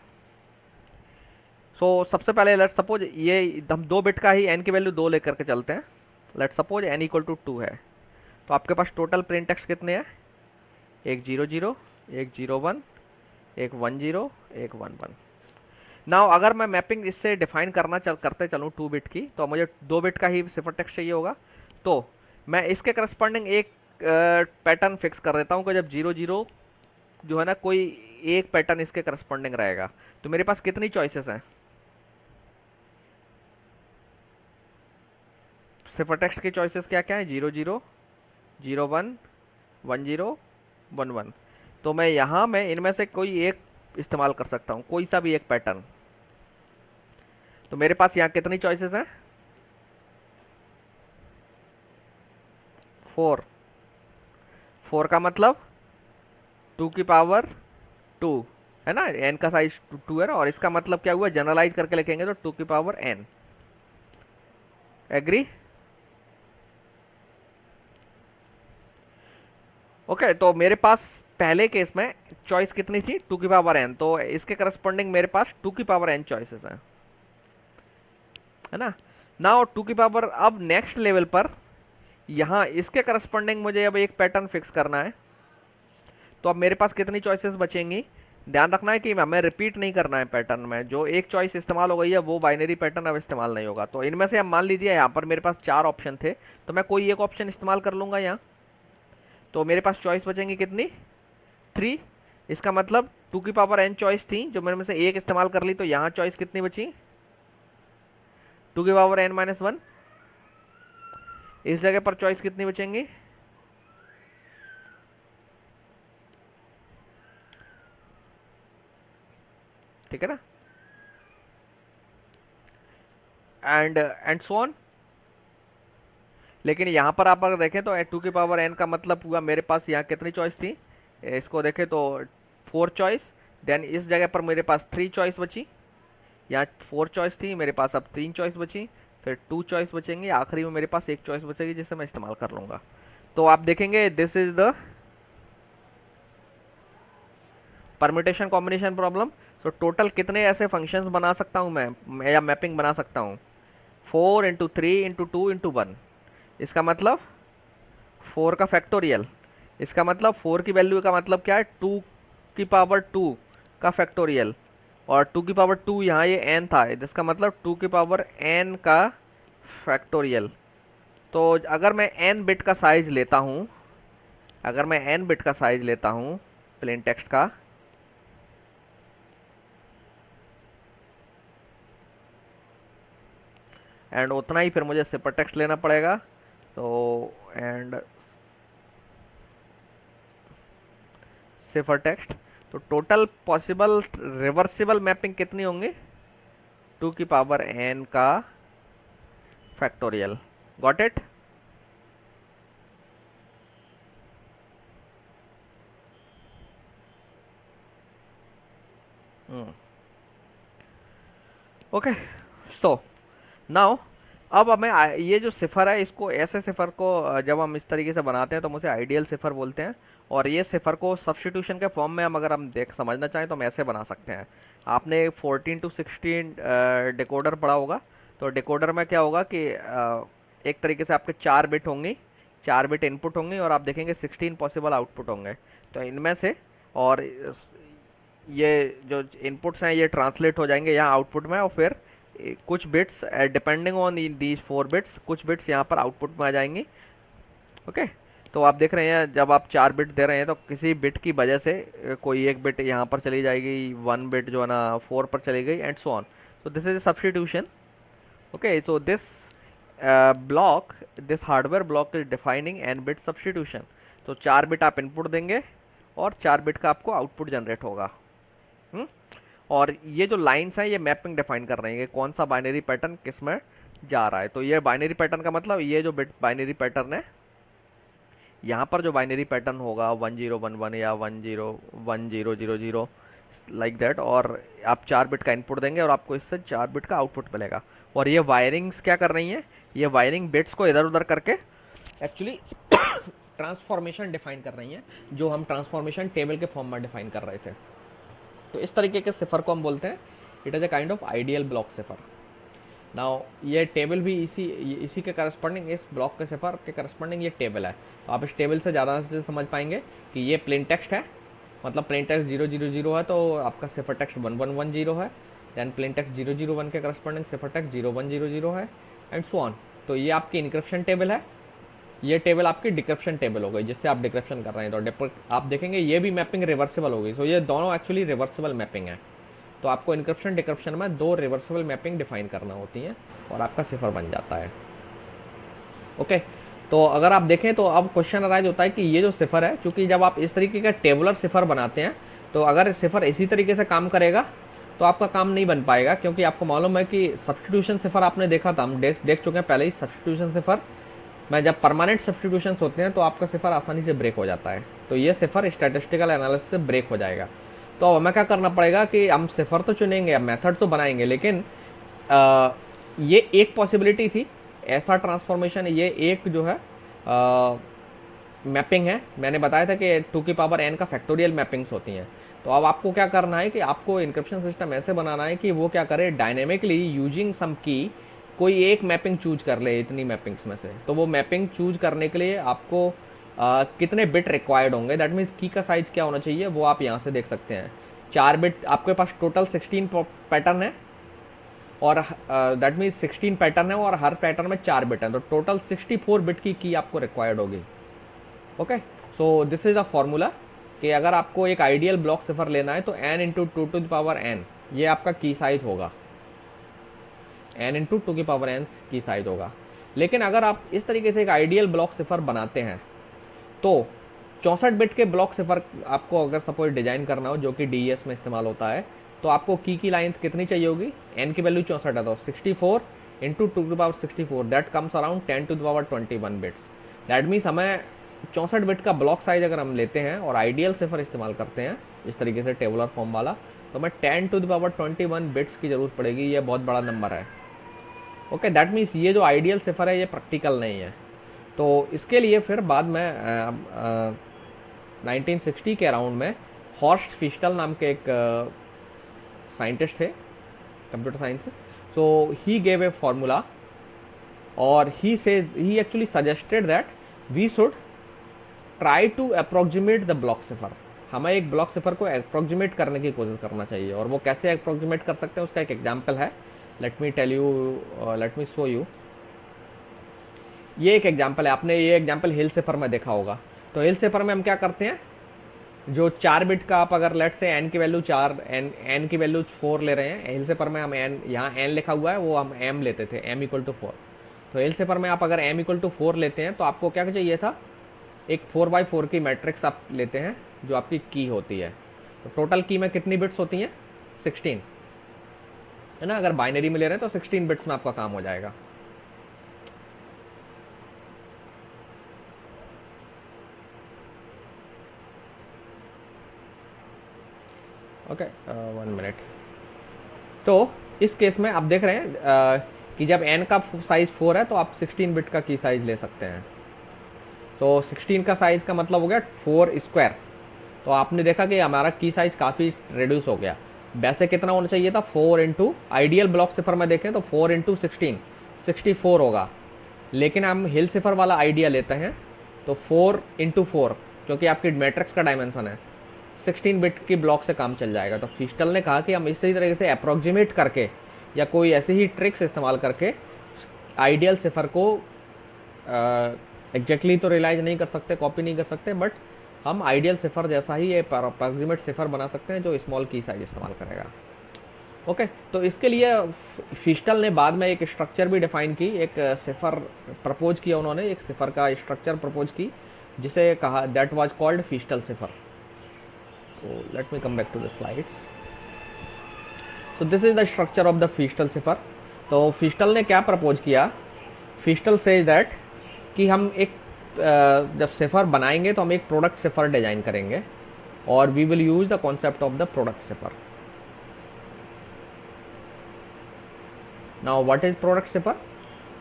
सबसे पहले लेट्स सपोज ये हम 2 बिट का ही n की वैल्यू 2 लेकर के चलते हैं। Let's suppose n equal to 2 है। तो आपके पास टोटल प्लेन टेक्स्ट कितने हैं? एक 0 0, एक 0 1, एक 1 0, एक 1 1। नाउ अगर मैं मैपिंग इससे डिफाइन करते चलूँ 2 बिट की, तो मुझे 2 बिट का ही सिफर टेक्स्ट चाहिए होगा। तो मैं इसके करस्पॉन्डिंग एक पैटर्न फिक्स कर देता हूँ कि जब 0 0 जो है ना, कोई एक पैटर्न इसके करस्पॉन्डिंग रहेगा। तो मेरे पास कितनी चॉइसेस हैं? सिफर टेक्स्ट की चॉइसेस क्या क्या है? 0 0, 0 1, 1 0, 1 1। तो मैं इनमें से कोई एक इस्तेमाल कर सकता हूँ, कोई सा भी एक पैटर्न। तो मेरे पास यहाँ कितनी चॉइसेस हैं? 4। 4 का मतलब 2 की पावर 2 है ना, n का साइज 2 है ना। और इसका मतलब क्या हुआ? जनरलाइज करके लिखेंगे तो 2 की पावर n। एग्री? ओके। तो मेरे पास पहले केस में चॉइस कितनी थी? 2 की पावर n। तो इसके करस्पॉन्डिंग मेरे पास 2 की पावर n चॉइसेस हैं, है ना। नाउ 2 की पावर, अब नेक्स्ट लेवल पर यहाँ इसके करस्पॉन्डिंग मुझे अब एक पैटर्न फिक्स करना है। तो अब मेरे पास कितनी चॉइसेस बचेंगी? ध्यान रखना है कि हमें रिपीट नहीं करना है पैटर्न में। जो एक चॉइस इस्तेमाल हो गई है वो बाइनरी पैटर्न अब इस्तेमाल नहीं होगा। तो इनमें से अब मान लीजिए यहाँ पर मेरे पास 4 ऑप्शन थे, तो मैं कोई एक ऑप्शन इस्तेमाल कर लूँगा यहाँ। तो मेरे पास चॉइस बचेंगी कितनी? 3। इसका मतलब 2 की पावर n चॉइस थी, जो मैंने में से एक इस्तेमाल कर ली। तो यहाँ चॉइस कितनी बची? 2 की पावर n माइनस 1। इस जगह पर चॉइस कितनी बचेंगी? ठीक है ना। And so on. लेकिन यहाँ पर आप अगर देखें तो 2 की पावर n का मतलब हुआ मेरे पास यहाँ कितनी चॉइस थी? इसको देखें तो 4 चॉइस। देन इस जगह पर मेरे पास 3 चॉइस बची। यहाँ 4 चॉइस थी, मेरे पास अब 3 चॉइस बची। फिर 2 चॉइस बचेंगी, आखिरी में मेरे पास एक चॉइस बचेगी जिसे मैं इस्तेमाल कर लूँगा। तो आप देखेंगे this is the permutation combination problem. तो टोटल कितने ऐसे फंक्शंस बना सकता हूँ मैं या मैपिंग बना सकता हूँ? 4 इंटू 3 इंटू 2 इंटू 1। इसका मतलब 4 का फैक्टोरियल। इसका मतलब 4 की वैल्यू का मतलब क्या है? 2 की पावर 2 का फैक्टोरियल। और 2 की पावर 2 यहाँ ये n था, जिसका मतलब 2 की पावर n का फैक्टोरियल। तो अगर मैं n बिट का साइज लेता हूँ, अगर मैं n बिट का साइज लेता हूँ प्लेन टेक्स्ट का, एंड उतना ही फिर मुझे सिपर टेक्स्ट लेना पड़ेगा। तो एंड सिफर टेक्स्ट। तो टोटल पॉसिबल रिवर्सिबल मैपिंग कितनी होंगी? 2 की पावर n का factorial. Got it? Okay. So now अब हमें ये जो सिफर है, इसको ऐसे सिफर को जब हम इस तरीके से बनाते हैं तो हम उसे आइडियल सिफर बोलते हैं। और ये सिफर को सब्स्टिट्यूशन के फॉर्म में हम अगर हम समझना चाहें तो हम ऐसे बना सकते हैं। आपने 14 to 16 डिकोडर पढ़ा होगा। तो डिकोडर में क्या होगा कि एक तरीके से आपके 4 बिट होंगे, 4 बिट इनपुट होंगे और आप देखेंगे 16 पॉसिबल आउटपुट होंगे। तो इनमें से और ये जो इनपुट्स हैं ये ट्रांसलेट हो जाएंगे यहाँ आउटपुट में, और फिर कुछ bits depending on these 4 bits, कुछ बिट्स यहाँ पर आउटपुट में आ जाएंगी। ओके, तो आप देख रहे हैं जब आप 4 बिट दे रहे हैं तो किसी बिट की वजह से कोई एक बिट यहाँ पर चली जाएगी, 1 बिट जो है ना 4 पर चली गई, एंड सो ऑन। तो this is A substitution. Okay, so this block, this hardware block is defining n bit substitution। तो 4 बिट आप इनपुट देंगे और 4 बिट का आपको आउटपुट जनरेट होगा। हम्म? और ये जो लाइंस हैं ये मैपिंग डिफाइन कर रही है कि कौन सा बाइनरी पैटर्न किस में जा रहा है। तो ये बाइनरी पैटर्न का मतलब ये जो बिट बाइनरी पैटर्न है, यहाँ पर जो बाइनरी पैटर्न होगा 1011 या 101000 लाइक दैट, और आप 4 बिट का इनपुट देंगे और आपको इससे 4 बिट का आउटपुट मिलेगा। और ये वायरिंग्स क्या कर रही हैं, ये वायरिंग बिट्स को इधर उधर करके एक्चुअली ट्रांसफॉर्मेशन डिफाइन कर रही हैं, जो हम ट्रांसफॉर्मेशन टेबल के फॉर्म में डिफाइन कर रहे थे। तो इस तरीके के सिफर को हम बोलते हैं it is a kind of ideal block cipher. Now ये टेबल भी इसी के करस्पॉन्डिंग, इस ब्लॉक के सिफर के करस्पॉन्डिंग ये टेबल है। तो आप इस टेबल से ज़्यादा से समझ पाएंगे कि ये प्लेन टेक्स्ट है, मतलब प्लेन टेक्स्ट 000 है तो आपका सिफर टेक्स्ट 1110 है, दैन प्लेन टेक्स्ट 001 के करस्पॉन्डिंग सिफर टेक्स्ट 0100 है, एंड सो ऑन। तो ये आपकी इनक्रिप्शन टेबल है, ये टेबल आपकी डिक्रिप्शन टेबल हो गई जिससे आप डिक्रिप्शन कर रहे हैं। तो आप देखेंगे ये भी मैपिंग रिवर्सिबल हो गई। सो ये दोनों एक्चुअली रिवर्सिबल मैपिंग है। तो आपको इनक्रिप्शन डिक्रिप्शन में 2 रिवर्सिबल मैपिंग डिफाइन करना होती हैं और आपका सिफर बन जाता है। ओके, तो अगर आप देखें तो अब क्वेश्चन अराइज होता है कि ये जो सिफर है, क्योंकि जब आप इस तरीके का टेबुलर सिफर बनाते हैं तो अगर सिफर इसी तरीके से काम करेगा तो आपका काम नहीं बन पाएगा, क्योंकि आपको मालूम है कि सब्स्टिट्यूशन सिफर आपने देखा था, हम देख चुके हैं पहले ही। सब्स्टिट्यूशन सिफर में जब परमानेंट सब्स्टिट्यूशन होते हैं तो आपका सिफर आसानी से ब्रेक हो जाता है। तो ये सिफर स्टैटिस्टिकल एनालिसिस से ब्रेक हो जाएगा। तो हमें क्या करना पड़ेगा कि हम सिफर तो चुनेंगे, अब मेथड तो बनाएंगे, लेकिन ये एक पॉसिबिलिटी थी, ऐसा ट्रांसफॉर्मेशन, ये एक जो है मैपिंग है। मैंने बताया था कि 2 की पावर n का फैक्टोरियल मैपिंग्स होती हैं। तो अब आपको क्या करना है कि आपको इनक्रिप्शन सिस्टम ऐसे बनाना है कि वो क्या करे, डायनेमिकली यूजिंग सम की कोई एक मैपिंग चूज कर ले इतनी मैपिंग्स में से। तो वो मैपिंग चूज करने के लिए आपको कितने बिट रिक्वायर्ड होंगे, दैट मीन्स की का साइज क्या होना चाहिए, वो आप यहाँ से देख सकते हैं। 4 बिट आपके पास टोटल 16 पैटर्न है, और दैट मीन्स 16 पैटर्न है और हर पैटर्न में 4 बिट है, तो टोटल 64 बिट की आपको रिक्वायर्ड होगी। Okay, so this is a formula कि अगर आपको एक आइडियल ब्लॉक सिफर लेना है तो n into 2 to the power n ये आपका की साइज होगा, n इंटू 2 की पावर n की साइज होगा। लेकिन अगर आप इस तरीके से एक आइडियल ब्लॉक सिफर बनाते हैं तो 64 बिट के ब्लॉक सिफर आपको अगर सपोज डिजाइन करना हो, जो कि DES में इस्तेमाल होता है, तो आपको की लाइन कितनी चाहिए होगी, n की वैल्यू 64 है तो 64 into 2 to the power 64 that comes around 10 to the power 21 bits. That means हमें 64 बिट का ब्लॉक साइज अगर हम लेते हैं और आइडियल सिफर इस्तेमाल करते हैं इस तरीके से टेबुलर फॉर्म वाला, तो हमें 10 टू द पावर 21 बिट्स की ज़रूरत पड़ेगी। ये बहुत बड़ा नंबर है। ओके, दैट मीन्स ये जो आइडियल सिफर है ये प्रैक्टिकल नहीं है। तो इसके लिए फिर बाद में 1960 के अराउंड में हॉर्स्ट फिस्टल नाम के एक साइंटिस्ट थे computer science, so he gave a formula और he actually suggested that we should try to approximate the block cipher. हमें एक ब्लॉक सिफर को अप्रोक्सीमेट करने की कोशिश करना चाहिए, और वो कैसे अप्रोक्सीमेट कर सकते हैं उसका एक एग्जाम्पल है। Let me show you. ये एक एग्जाम्पल है, आपने ये एग्जाम्पल हिल सिफर में देखा होगा। तो हिल सिफर में हम क्या करते हैं, जो 4 बिट का आप अगर लेट से n की वैल्यू 4 n की वैल्यू 4 ले रहे हैं, हिल सिफर में हम n, यहाँ n लिखा हुआ है वो हम m लेते थे, m इक्वल टू 4। तो हिल सिफर में आप अगर m इक्वल टू 4 लेते हैं तो आपको क्या चाहिए था, एक 4x4 की मैट्रिक्स आप लेते हैं जो आपकी की होती है। तो टोटल की में कितनी बिट्स होती हैं, 16 है ना। अगर बाइनरी में ले रहे हैं तो 16 बिट्स में आपका काम हो जाएगा। Okay, 1 minute. तो इस केस में आप देख रहे हैं कि जब n का साइज 4 है तो आप 16 बिट का की साइज ले सकते हैं। तो 16 का साइज का मतलब हो गया 4 स्क्वायर। तो आपने देखा कि हमारा की साइज काफ़ी रिड्यूस हो गया। वैसे कितना होना चाहिए था, 4 इंटू आइडियल ब्लॉक सिफर में देखें तो 4 इंटू 16 64 होगा। लेकिन हम हिल सिफर वाला आइडिया लेते हैं तो 4x4, क्योंकि आपकी मैट्रिक्स का डायमेंशन है 16 बिट की ब्लॉक से काम चल जाएगा। तो फिस्टल ने कहा कि हम इसी तरीके से अप्रोक्सीमेट करके या कोई ऐसी ही ट्रिक्स इस्तेमाल करके आइडियल सिफर को एग्जैक्टली तो रियलाइज नहीं कर सकते, कॉपी नहीं कर सकते, बट हम आइडियल सिफर जैसा ही ये अप्रोक्सीमेट सिफर बना सकते हैं जो स्मॉल की साइज इस्तेमाल करेगा। ओके, तो इसके लिए फिस्टल ने बाद में एक स्ट्रक्चर भी डिफाइन की, एक सिफर प्रपोज किया उन्होंने, एक सिफर का स्ट्रक्चर प्रपोज की जिसे कहा that was called Feistel cipher. तो let me come back to the slides. तो this is the structure of the Feistel cipher. तो फिस्टल ने क्या प्रपोज किया, फिस्टल सेज दैट कि हम एक जब सिफर बनाएंगे तो हम एक प्रोडक्ट सिफर डिजाइन करेंगे और we will use the concept of the product cipher. Now what is product cipher?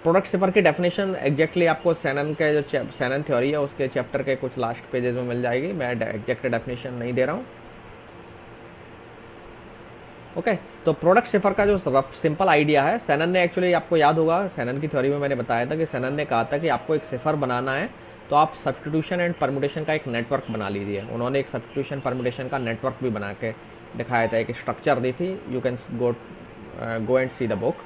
Product cipher की डेफिनेशन एग्जैक्टली आपको सैनन के जो सैनन थ्योरी है उसके चैप्टर के कुछ लास्ट पेजेस में मिल जाएगी, मैं एग्जैक्ट डेफिनेशन नहीं दे रहा हूँ। ओके, तो प्रोडक्ट सिफर का जो सिंपल आइडिया है, सैनन ने एक्चुअली, आपको याद होगा सैनन की थ्योरी में मैंने बताया था कि सैनन ने कहा था कि आपको एक सिफर बनाना है तो आप सब्स्टिट्यूशन एंड परम्यूटेशन का एक नेटवर्क बना लीजिए। उन्होंने एक सब्स्टिट्यूशन परम्यूटेशन का नेटवर्क भी बना के दिखाया था, एक स्ट्रक्चर दी थी, you can go and see the book.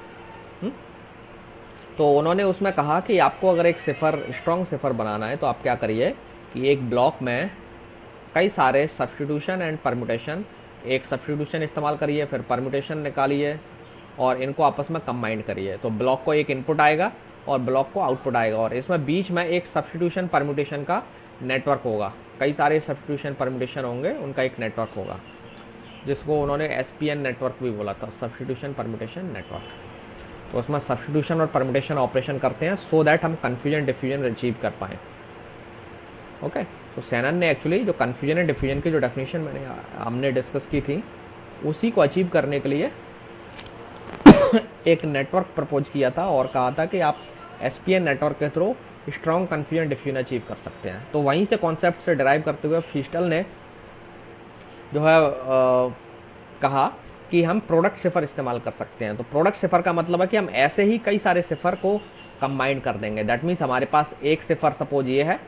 तो उन्होंने उसमें कहा कि आपको अगर एक सिफर, स्ट्रॉन्ग सिफर बनाना है तो आप क्या करिए कि एक ब्लॉक में कई सारे सब्स्टिट्यूशन एंड परम्यूटेशन, एक सब्स्टिट्यूशन इस्तेमाल करिए, फिर परम्यूटेशन निकालिए और इनको आपस में कंबाइन करिए। तो ब्लॉक को एक इनपुट आएगा और ब्लॉक को आउटपुट आएगा और इसमें बीच में एक सब्स्टिट्यूशन परम्यूटेशन का नेटवर्क होगा, कई सारे सब्स्टिट्यूशन परम्यूटेशन होंगे, उनका एक नेटवर्क होगा जिसको उन्होंने SPN नेटवर्क भी बोला था, सब्स्टिट्यूशन परम्यूटेशन नेटवर्क। तो उसमें सब्स्टिट्यूशन और परम्यूटेशन ऑपरेशन करते हैं सो दैट हम कन्फ्यूजन डिफ्यूजन अचीव कर पाएँ। ओके, तो सैनन ने एक्चुअली जो कन्फ्यूजन एंड डिफ्यूजन की जो डेफिनेशन हमने डिस्कस की थी उसी को अचीव करने के लिए एक नेटवर्क प्रपोज किया था और कहा था कि आप SPN नेटवर्क के through strong confusion diffusion achieve कर सकते हैं। तो वहीं से कॉन्सेप्ट से डिराइव करते हुए फिस्टल ने जो है कहा कि हम प्रोडक्ट सिफर इस्तेमाल कर सकते हैं। तो प्रोडक्ट सिफर का मतलब है कि हम ऐसे ही कई सारे सिफर को कंबाइन कर देंगे। दैट मीन्स हमारे पास एक सिफर, सपोज ये है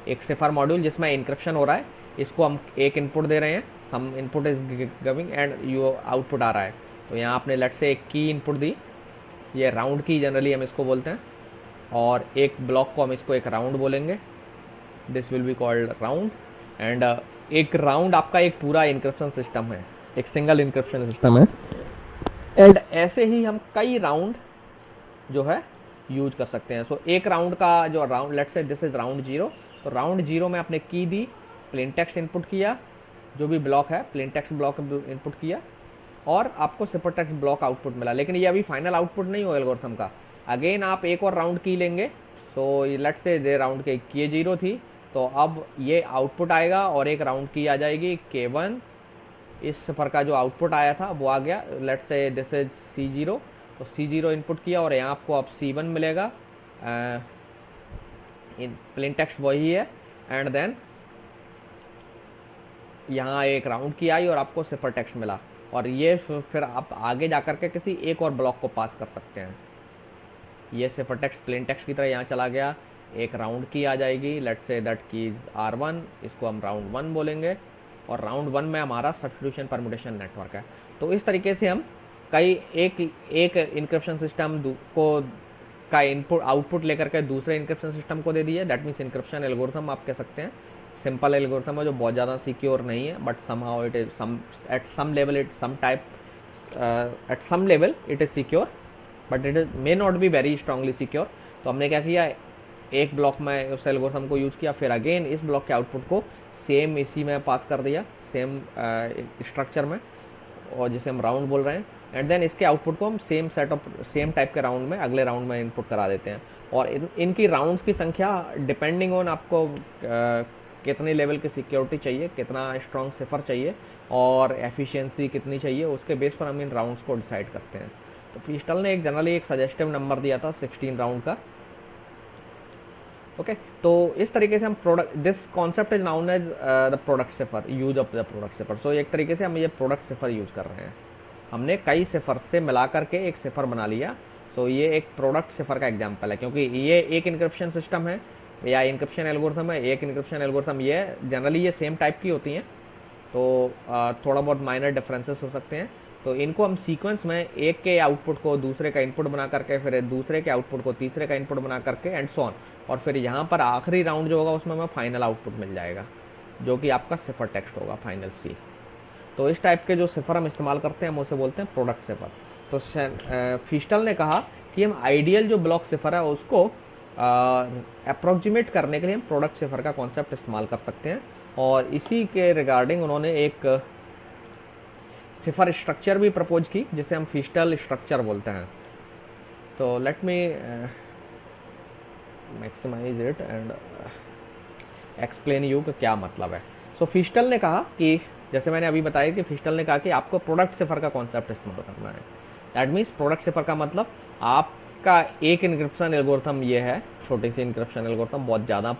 एक सिफर मॉड्यूल जिसमें इंक्रिप्शन हो रहा है, इसको हम एक इनपुट दे रहे हैं, some input is giving and you output आ रहा है। तो यहाँ आपने लेट से एक की इनपुट दी, ये राउंड की जनरली हम इसको बोलते हैं, और एक ब्लॉक को हम इसको एक राउंड बोलेंगे, this will be called round. And एक राउंड आपका एक पूरा इंक्रिप्शन सिस्टम है, एक सिंगल इंक्रिप्शन सिस्टम है। एंड ऐसे ही हम कई राउंड जो है यूज कर सकते हैं। सो एक राउंड का जो round, let's say this is round 0, तो राउंड 0 में आपने की दी, प्लेन टेक्स्ट इनपुट किया, जो भी ब्लॉक है प्लेन टेक्स्ट ब्लॉक इनपुट किया और आपको सिफर टेक्स्ट ब्लॉक आउटपुट मिला। लेकिन ये अभी फाइनल आउटपुट नहीं हो एल्गोरिथम का, अगेन आप एक और राउंड की लेंगे। तो लेट्स से दे राउंड के की 0 थी, तो अब ये आउटपुट आएगा और एक राउंड की आ जाएगी K1, इस सिफर का जो आउटपुट आया था वो आ गया, let's say this is C0, तो C0 इनपुट किया और यहाँ आपको अब C1 मिलेगा, इन प्लेन टेक्स्ट वही है। एंड देन यहाँ एक राउंड की आई और आपको सिफर टेक्स्ट मिला, और ये फिर आप आगे जा कर के किसी एक और ब्लॉक को पास कर सकते हैं। ये सिफर टेक्स्ट प्लेन टेक्स्ट की तरह यहाँ चला गया, एक राउंड की आ जाएगी, लेट्स से दैट की R1, इसको हम राउंड 1 बोलेंगे, और राउंड 1 में हमारा सब्स्टिट्यूशन परम्यूटेशन नेटवर्क है। तो इस तरीके से हम कई एक इंक्रिप्शन सिस्टम को का इनपुट आउटपुट लेकर के दूसरे इंक्रिप्शन सिस्टम को दे दिए। दैट मीन्स इंक्रिप्शन एल्गोरिथम आप कह सकते हैं, सिंपल एल्गोरिथम है जो बहुत ज़्यादा सिक्योर नहीं है, but somehow it is at some level it is secure, but it is may not be very strongly secure. तो हमने क्या किया, एक ब्लॉक में उस एल्गोरिथम को यूज़ किया, फिर अगेन इस ब्लॉक के आउटपुट को सेम इसी में पास कर दिया, सेम स्ट्रक्चर में, और जिसे हम राउंड बोल रहे हैं। एंड देन इसके आउटपुट को हम सेम टाइप के राउंड में अगले राउंड में इनपुट करा देते हैं। और इनकी राउंड्स की संख्या डिपेंडिंग ऑन आपको कितने लेवल की सिक्योरिटी चाहिए, कितना स्ट्रॉन्ग सिफर चाहिए और एफिशिएंसी कितनी चाहिए, उसके बेस पर हम इन राउंड्स को डिसाइड करते हैं। तो फिस्टल ने जनरली एक सजेस्टिव नंबर दिया था 16 राउंड का। ओके, तो इस तरीके से हम this concept is known as the product cipher, use of the product cipher. So एक तरीके से हम ये प्रोडक्ट सिफर यूज कर रहे हैं, हमने कई सिफर से मिला करके एक सिफर बना लिया। तो ये एक प्रोडक्ट सिफर का एग्जांपल है, क्योंकि ये एक इनक्रिप्शन सिस्टम है या इनक्रिप्शन एल्गोरिथम है, एक इनक्रिप्शन एल्गोरिथम ये है। जनरली ये सेम टाइप की होती हैं, तो थोड़ा बहुत माइनर डिफरेंसेस हो सकते हैं। तो इनको हम सीक्वेंस में एक के आउटपुट को दूसरे का इनपुट बना करके, फिर दूसरे के आउटपुट को तीसरे का इनपुट बना करके एंड सो ऑन, और फिर यहाँ पर आखिरी राउंड जो होगा उसमें हमें फाइनल आउटपुट मिल जाएगा जो कि आपका सिफर टेक्स्ट होगा, फाइनल सी। तो इस टाइप के जो सिफर हम इस्तेमाल करते हैं हम उसे बोलते हैं प्रोडक्ट सिफर। तो फिस्टल ने कहा कि हम आइडियल जो ब्लॉक सिफर है उसको अप्रोक्सीमेट करने के लिए हम प्रोडक्ट सिफर का कॉन्सेप्ट इस्तेमाल कर सकते हैं, और इसी के रिगार्डिंग उन्होंने एक सिफर स्ट्रक्चर भी प्रपोज की जिसे हम फिस्टल स्ट्रक्चर बोलते हैं। तो let me maximise it and explain you कि क्या मतलब है। सो फिस्टल ने कहा कि, जैसे मैंने अभी बताया कि फिस्टल ने कहा कि आपको प्रोडक्ट सिफर का कॉन्सेप्ट इस्तेमाल करना है। दैट मीन्स प्रोडक्ट सिफर का मतलब आपका एक इनक्रिप्शन एल्गोरिथम ये है, छोटी सी इनक्रिप्शन एल्गोरिथम, बहुत ज़्यादा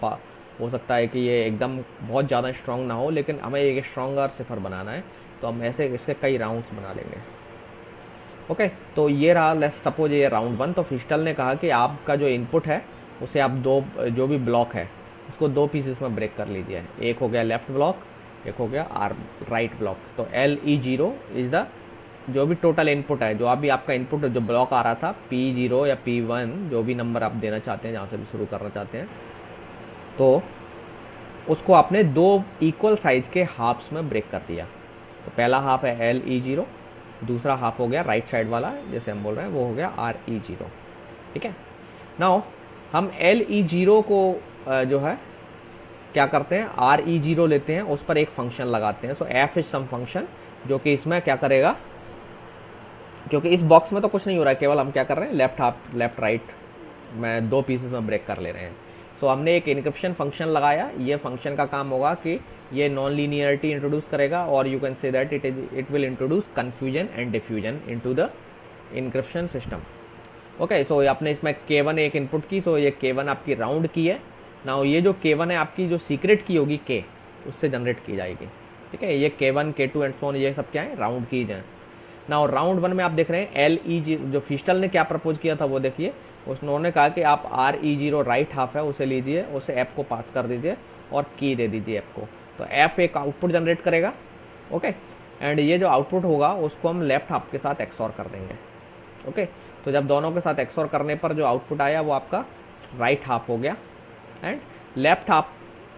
हो सकता है कि ये एकदम बहुत ज़्यादा स्ट्रॉन्ग ना हो, लेकिन हमें एक स्ट्रॉन्गर सिफर बनाना है, तो हम ऐसे इसके कई राउंड्स बना लेंगे। ओके, तो ये रहा, लेट्स सपोज ये राउंड 1। तो फिस्टल ने कहा कि आपका जो इनपुट है उसे आप जो भी ब्लॉक है उसको 2 पीसेस में ब्रेक कर लीजिए। एक हो गया लेफ्ट ब्लॉक, एक हो गया राइट ब्लॉक। तो LE0 इज़ द जो भी टोटल इनपुट है, जो अभी आपका इनपुट जो ब्लॉक आ रहा था P0 या P1, जो भी नंबर आप देना चाहते हैं, जहाँ से भी शुरू करना चाहते हैं, तो उसको आपने 2 इक्वल साइज के हाफ्स में ब्रेक कर दिया। तो पहला हाफ है LE0, दूसरा हाफ हो गया राइट साइड वाला जैसे हम बोल रहे हैं वो हो गया RE0। ठीक है, नाउ हम LE0 को जो है क्या करते हैं, RE0 लेते हैं, उस पर एक फंक्शन लगाते हैं। सो f इज सम फंक्शन जो कि इसमें क्या करेगा, क्योंकि इस बॉक्स में तो कुछ नहीं हो रहा है, केवल हम क्या कर रहे हैं लेफ्ट हाफ लेफ्ट राइट में 2 पीसेस में ब्रेक कर ले रहे हैं। सो हमने एक इनक्रिप्शन फंक्शन लगाया, ये फंक्शन का काम होगा कि ये नॉन लीनियरिटी इंट्रोड्यूस करेगा, और you can say that it will introduce confusion and diffusion into the encryption system. Okay, so आपने इसमें K1 एक इनपुट की, सो ये K1 आपकी राउंड की है। नाउ ये जो K1 है आपकी जो सीक्रेट की होगी K, उससे जनरेट की जाएगी। ठीक है, ये K1 K2 and so on, ये सब क्या है, राउंड की हैं। नाउ राउंड 1 में आप देख रहे हैं LE0 जो फिस्टल ने क्या प्रपोज किया था वो देखिए, उन्होंने कहा कि आप RE0 राइट हाफ है उसे लीजिए, उसे ऐप को पास कर दीजिए और की दे दीजिए ऐप को, तो ऐप एक आउटपुट जनरेट करेगा। ओके, एंड ये जो आउटपुट होगा उसको हम लेफ्ट हाफ के साथ एक्सऑर कर देंगे। ओके, तो जब दोनों के साथ एक्सऑर करने पर जो आउटपुट आया वो आपका राइट हाफ हो गया, एंड लेफ्ट हाफ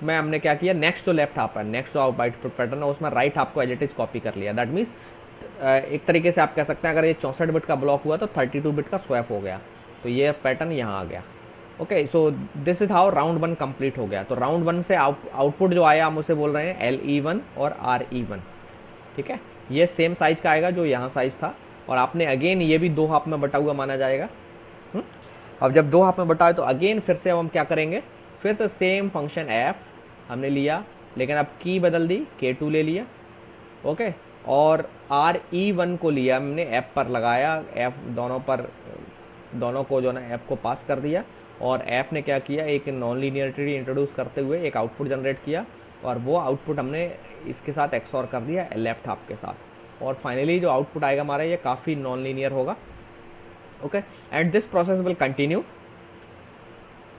में हमने क्या किया, नेक्स्ट जो लेफ्ट हाफ है, नेक्स्ट जो आउटपुट पैटर्न है उसमें राइट हाफ को एज इट इज कॉपी कर लिया। दैट मीन्स एक तरीके से आप कह सकते हैं अगर ये 64 बिट का ब्लॉक हुआ तो 32 बिट का स्वैप हो गया, तो ये पैटर्न यहाँ आ गया। Okay, so this is how round 1 complete हो गया। तो राउंड 1 से आउटपुट जो आया हम उसे बोल रहे हैं LE1 और RE1। ठीक है, ये सेम साइज का आएगा जो यहाँ साइज था, और आपने अगेन ये भी 2 हाफ में बटा हुआ माना जाएगा। अब जब 2 हाफ में बटा है तो अगेन फिर से हम क्या करेंगे, फिर से सेम फंक्शन f हमने लिया, लेकिन अब की बदल दी, K2 ले लिया। ओके, और RE1 को लिया हमने, ऐप पर लगाया, ऐप दोनों को जो ना ऐप को पास कर दिया, और ऐप ने क्या किया, एक नॉन लीनियरिटी इंट्रोड्यूस करते हुए एक आउटपुट जनरेट किया, और वो आउटपुट हमने इसके साथ एक्सऑर कर दिया लेफ्ट हाफ के साथ, और फाइनली जो आउटपुट आएगा हमारा ये काफ़ी नॉन लीनियर होगा। Okay, and this process will continue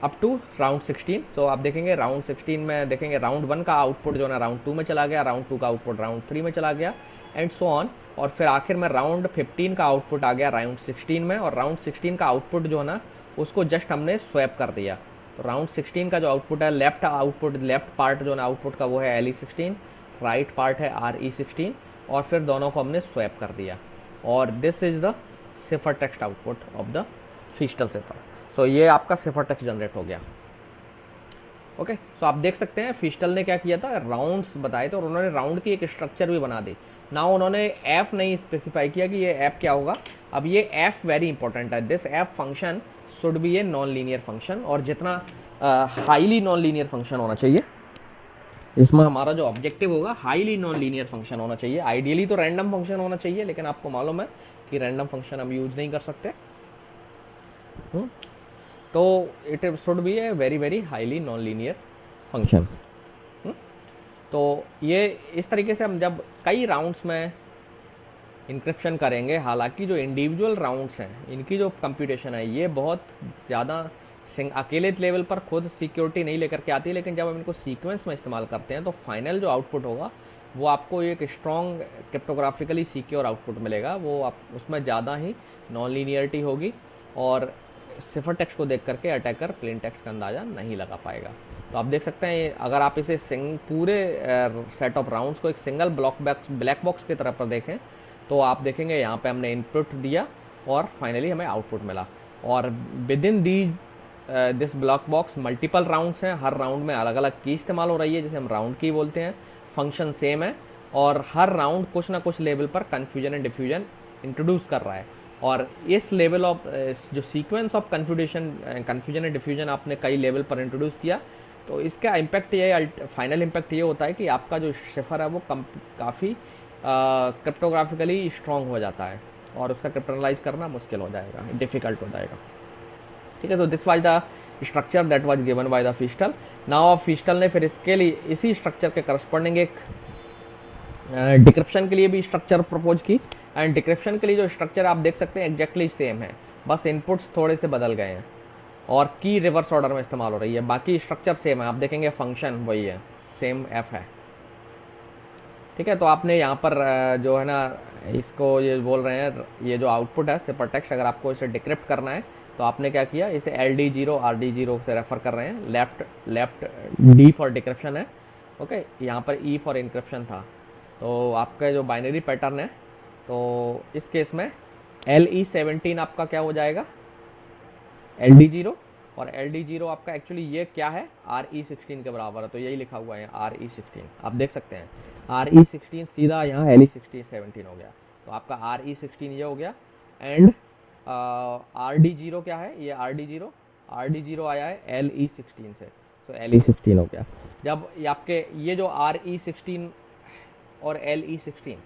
up to round 16। So आप देखेंगे राउंड 16 में देखेंगे राउंड 1 का आउटपुट जो है ना राउंड 2 में चला गया, राउंड 2 का आउटपुट राउंड 3 में चला गया, एंड सो ऑन, और फिर आखिर में राउंड 15 का आउटपुट आ गया राउंड 16 में, और राउंड 16 का आउटपुट जो है ना उसको जस्ट हमने स्वैप कर दिया। तो राउंड 16 का जो आउटपुट है, लेफ्ट आउटपुट, लेफ्ट पार्ट जो है ना आउटपुट का वो है LE16, राइट पार्ट है RE16, और फिर दोनों को हमने स्वैप कर दिया, और this is the cipher text output of the Feistel cipher. So ये आपका सिफर टेक्स्ट जनरेट हो गया। ओके, सो आप देख सकते हैं फिस्टल ने क्या किया था, राउंड्स बताए थे, और उन्होंने राउंड की एक स्ट्रक्चर भी बना दी। ना उन्होंने एफ नहीं स्पेसिफाई किया कि ये ऐप क्या होगा। अब ये एफ वेरी इंपॉर्टेंट है, this F function should be a non linear function, और जितना हाईली नॉन लीनियर फंक्शन होना चाहिए, इसमें हमारा जो ऑब्जेक्टिव होगा हाईली नॉन लीनियर फंक्शन होना चाहिए। आइडियली तो रैंडम फंक्शन होना चाहिए, लेकिन आपको मालूम है कि रैंडम फंक्शन हम यूज नहीं कर सकते। तो it should B a very very highly non linear function. तो ये इस तरीके से हम जब कई राउंड्स में इंक्रिप्शन करेंगे। हालांकि जो इंडिविजुअल राउंड्स हैं इनकी जो कंप्यूटेशन है ये बहुत ज़्यादा अकेले लेवल पर खुद सिक्योरिटी नहीं लेकर के आती, लेकिन जब हम इनको सीक्वेंस में इस्तेमाल करते हैं तो फाइनल जो आउटपुट होगा वो आपको एक स्ट्रॉन्ग क्रिप्टोग्राफिकली सिक्योर आउटपुट मिलेगा। वो आप उसमें ज़्यादा ही नॉन लीनियरिटी होगी और सिफर टेक्स्ट को देख करके अटैकर प्लेन टेक्स्ट का अंदाज़ा नहीं लगा पाएगा। तो आप देख सकते हैं अगर आप इसे पूरे सेट ऑफ राउंड्स को एक सिंगल ब्लैक बॉक्स की तरफ पर देखें तो आप देखेंगे यहाँ पे हमने इनपुट दिया और फाइनली हमें आउटपुट मिला। और with in the this block box multiple rounds हैं, हर राउंड में अलग अलग की इस्तेमाल हो रही है जिसे हम राउंड की बोलते हैं। फंक्शन सेम है और हर राउंड कुछ ना कुछ लेवल पर कन्फ्यूजन एंड डिफ्यूजन इंट्रोड्यूस कर रहा है। और इस लेवल ऑफ जो sequence of confusion and diffusion आपने कई लेवल पर इंट्रोड्यूस किया तो इसका इम्पैक्ट ये फाइनल इम्पैक्ट ये होता है कि आपका जो शिफर है वो काफ़ी क्रिप्टोग्राफिकली स्ट्रॉन्ग हो जाता है और उसका क्रिप्टोनालाइज करना मुश्किल हो जाएगा, डिफ़िकल्ट हो जाएगा। ठीक है, तो this was the structure that was given by the Feistel. Now Feistel ने फिर इसके लिए इसी स्ट्रक्चर के करस्पॉन्डिंग एक डिक्रिप्शन के लिए भी स्ट्रक्चर प्रपोज की। एंड डिक्रिप्शन के लिए जो स्ट्रक्चर आप देख सकते हैं एग्जैक्टली सेम है, बस इनपुट्स थोड़े से बदल गए हैं और की रिवर्स ऑर्डर में इस्तेमाल हो रही है। बाकी स्ट्रक्चर सेम है, आप देखेंगे फंक्शन वही है, सेम एफ है। ठीक है, तो आपने यहाँ पर जो है ना इसको ये बोल रहे हैं ये जो आउटपुट है सिफर टेक्स्ट, अगर आपको इसे डिक्रिप्ट करना है तो आपने क्या किया, इसे LD0 RD0 से रेफर कर रहे हैं। लेफ्ट D फॉर डिक्रिप्शन है, ओके, यहाँ पर E फॉर इंक्रिप्शन था। तो आपका जो बाइनरी पैटर्न है तो इस केस में LE17 आपका क्या हो जाएगा, LD0, और LD0 आपका एक्चुअली ये क्या है, RE16 के बराबर है, तो यही लिखा हुआ है RE16, आप देख सकते हैं RE16 सीधा यहाँ LE17 हो गया। तो आपका RE16 ये हो गया। एंड RD0 क्या है, ये RD0 आया है LE16 से, तो LE16 हो गया। जब ये आपके ये जो RE16 और LE16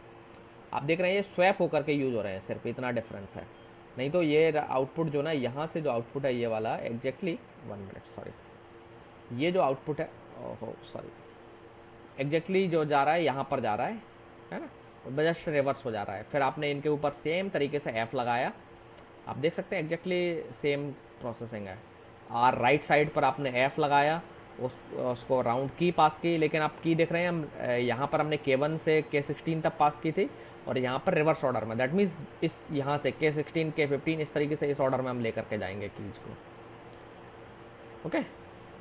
आप देख रहे हैं ये स्वैप होकर के यूज़ हो रहे हैं, सिर्फ इतना डिफरेंस है, नहीं तो ये आउटपुट जो ना यहाँ से जो आउटपुट है ये वाला एग्जैक्टली 1 मिनट सॉरी, ये जो आउटपुट है ओहो सॉरी एग्जैक्टली जो जा रहा है यहाँ पर जा रहा है ना, जस्ट रिवर्स हो जा रहा है। फिर आपने इनके ऊपर सेम तरीके से F लगाया, आप देख सकते हैं एग्जैक्टली सेम प्रोसेसिंग है। और राइट साइड पर आपने F लगाया, उसको राउंड की पास की, लेकिन आप की देख रहे हैं हम यहाँ पर हमने K1 से K16 तक पास की थी और यहाँ पर रिवर्स ऑर्डर में, दैट मीन्स इस यहाँ से K16 K15 इस तरीके से इस ऑर्डर में हम लेकर के जाएंगे कीज को। ओके,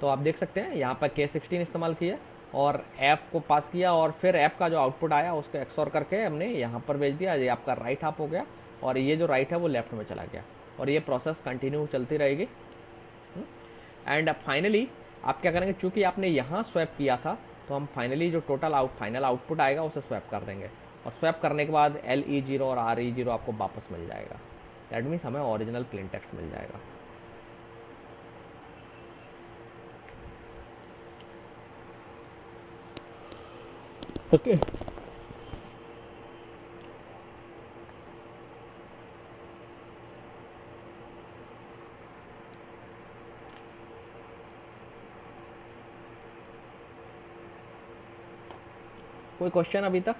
तो आप देख सकते हैं यहाँ पर K16 इस्तेमाल किया और F को पास किया और फिर F का जो आउटपुट आया उसको एक्सऑर करके हमने यहाँ पर भेज दिया। ये आपका राइट हाफ हो गया और ये जो राइट है वो लेफ्ट में चला गया और ये प्रोसेस कंटिन्यू चलती रहेगी। एंड फाइनली आप क्या करेंगे, चूँकि आपने यहाँ स्वैप किया था तो हम फाइनली जो फाइनल आउटपुट आएगा उसे स्वैप कर देंगे और स्वैप करने के बाद LE0 और RE0 आपको वापस मिल जाएगा। दैट मीन्स हमें ओरिजिनल प्लेन टेक्स्ट मिल जाएगा। ओके, कोई क्वेश्चन अभी तक?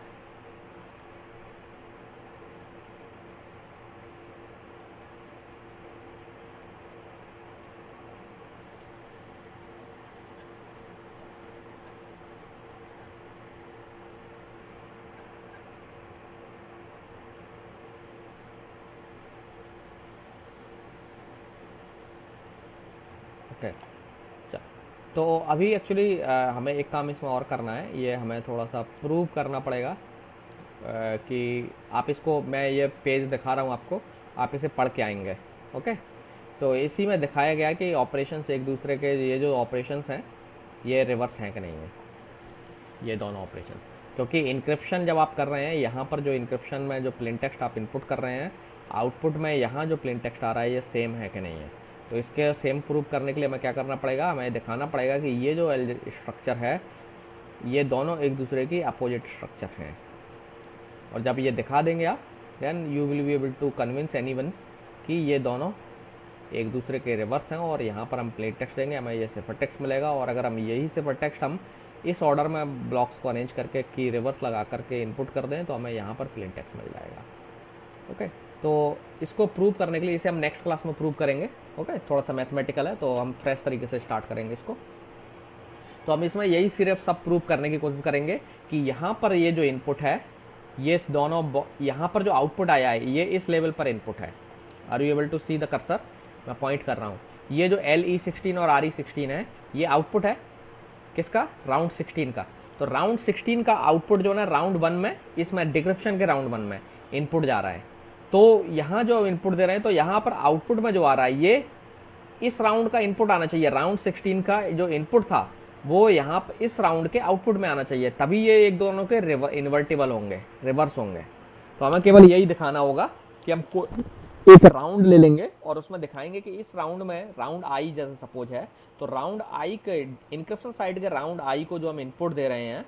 ओके, तो अभी एक्चुअली हमें एक काम इसमें और करना है, ये हमें थोड़ा सा प्रूव करना पड़ेगा कि आप इसको, मैं ये पेज दिखा रहा हूँ आपको, आप इसे पढ़ के आएंगे। ओके, तो इसी में दिखाया गया कि ऑपरेशंस एक दूसरे के, ये जो ऑपरेशंस हैं ये रिवर्स हैं कि नहीं है, ये दोनों ऑपरेशन, क्योंकि इनक्रिप्शन जब आप कर रहे हैं यहाँ पर जो इनक्रिप्शन में जो प्लेन टेक्स्ट आप इनपुट कर रहे हैं, आउटपुट में यहाँ जो प्लेन टेक्स्ट आ रहा है ये सेम है कि नहीं है। तो इसके सेम प्रूव करने के लिए हमें क्या करना पड़ेगा, हमें दिखाना पड़ेगा कि ये जो स्ट्रक्चर है ये दोनों एक दूसरे की अपोजिट स्ट्रक्चर हैं। और जब ये दिखा देंगे आप, then you will be able to convince anyone कि ये दोनों एक दूसरे के रिवर्स हैं। और यहाँ पर हम प्लेन टेक्स्ट देंगे, हमें ये सिफर टेक्स्ट मिलेगा। और अगर हम यही सिफर टेक्स्ट हम इस ऑर्डर में ब्लॉक्स को अरेंज करके की रिवर्स लगा करके इनपुट कर दें तो हमें यहाँ पर प्लेन टेक्स्ट मिल जाएगा। ओके, तो इसको प्रूव करने के लिए इसे हम नेक्स्ट क्लास में प्रूव करेंगे। ओके, थोड़ा सा मैथमेटिकल है तो हम फ्रेश तरीके से स्टार्ट करेंगे इसको। तो हम इसमें यही सिर्फ सब प्रूव करने की कोशिश करेंगे कि यहाँ पर ये जो इनपुट है, ये दोनों यहाँ पर जो आउटपुट आया है ये इस लेवल पर इनपुट है। Are you able to see the cursor? मैं पॉइंट कर रहा हूँ। ये जो LE16 और RE16 है ये आउटपुट है किसका? राउंड 16 का। तो राउंड 16 का आउटपुट जो है राउंड 1 में, इसमें डिक्रिप्शन के राउंड 1 में इनपुट जा रहा है। तो यहाँ जो इनपुट दे रहे हैं तो यहाँ पर आउटपुट में जो आ रहा है ये इस राउंड का इनपुट आना चाहिए। राउंड 16 का जो इनपुट था वो यहाँ पर इस राउंड के आउटपुट में आना चाहिए, तभी ये एक दोनों के इन्वर्टिबल होंगे, रिवर्स होंगे। तो हमें केवल यही दिखाना होगा कि हम एक राउंड ले लेंगे और उसमें दिखाएंगे कि इस राउंड में राउंड आई जैसे सपोज है, तो राउंड आई के इनक्रिप्शन साइड के राउंड आई को जो हम इनपुट दे रहे हैं,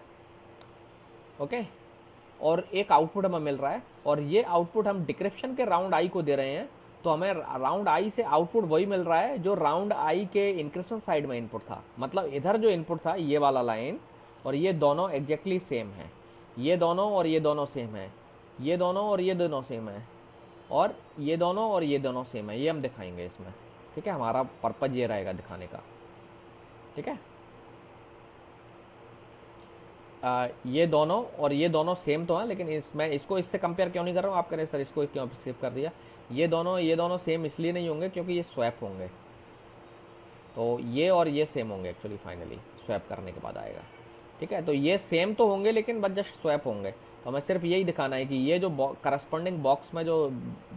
ओके, और एक आउटपुट हमें मिल रहा है और ये आउटपुट हम डिक्रिप्शन के राउंड आई को दे रहे हैं, तो हमें राउंड आई से आउटपुट वही मिल रहा है जो राउंड आई के इनक्रिप्शन साइड में इनपुट था। मतलब इधर जो इनपुट था ये वाला लाइन, और ये दोनों एग्जैक्टली सेम है, ये दोनों और ये दोनों सेम है, ये दोनों और ये दोनों सेम है, और ये दोनों और ये दोनों सेम है। ये हम दिखाएंगे इसमें, ठीक है? हमारा पर्पज ये रहेगा दिखाने का, ठीक है? ये दोनों और ये दोनों सेम तो हैं, लेकिन मैं इसको इससे कंपेयर क्यों नहीं कर रहा हूँ? आप कह रहे सर इसको क्यों स्किप कर दिया? ये दोनों सेम इसलिए नहीं होंगे क्योंकि ये स्वैप होंगे, तो ये और ये सेम होंगे एक्चुअली, फाइनली स्वैप करने के बाद आएगा, ठीक है? तो ये सेम तो होंगे लेकिन बस जस्ट स्वैप होंगे। तो हमें सिर्फ यही दिखाना है कि ये जो करस्पॉन्डिंग बॉक्स में जो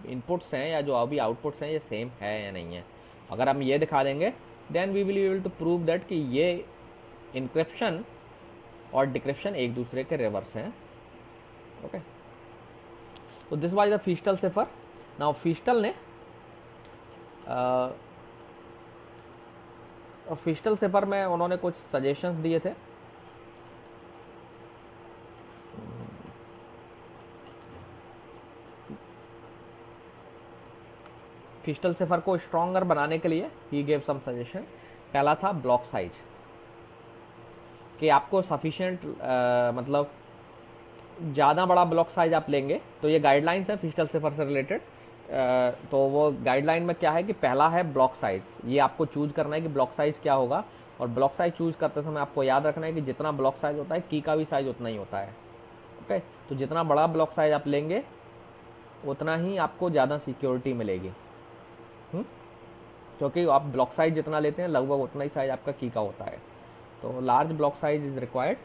इनपुट्स हैं या जो अभी आउटपुट्स हैं ये सेम है या नहीं है। अगर हम ये दिखा देंगे then we will be able to prove that कि ये इनक्रिप्शन और डिक्रिप्शन एक दूसरे के रिवर्स हैं। ओके, तो this was the Feistel cipher. Now Feistel ने फीस्टल सिफर में उन्होंने कुछ सजेशंस दिए थे। फीस्टल सिफर को स्ट्रॉन्गर बनाने के लिए ही गेव सम सजेशन। पहला था ब्लॉक साइज, कि आपको सफिशिएंट मतलब ज़्यादा बड़ा ब्लॉक साइज आप लेंगे, तो ये गाइडलाइंस है फीस्टल सिफर से रिलेटेड। तो वो गाइडलाइन में क्या है कि पहला है ब्लॉक साइज, ये आपको चूज करना है कि ब्लॉक साइज क्या होगा, और ब्लॉक साइज चूज करते समय आपको याद रखना है कि जितना ब्लॉक साइज होता है की का भी साइज उतना ही होता है। ओके, तो जितना बड़ा ब्लॉक साइज आप लेंगे उतना ही आपको ज़्यादा सिक्योरिटी मिलेगी, क्योंकि आप ब्लॉक साइज जितना लेते हैं लगभग उतना ही साइज आपका की का होता है। तो large block size is required.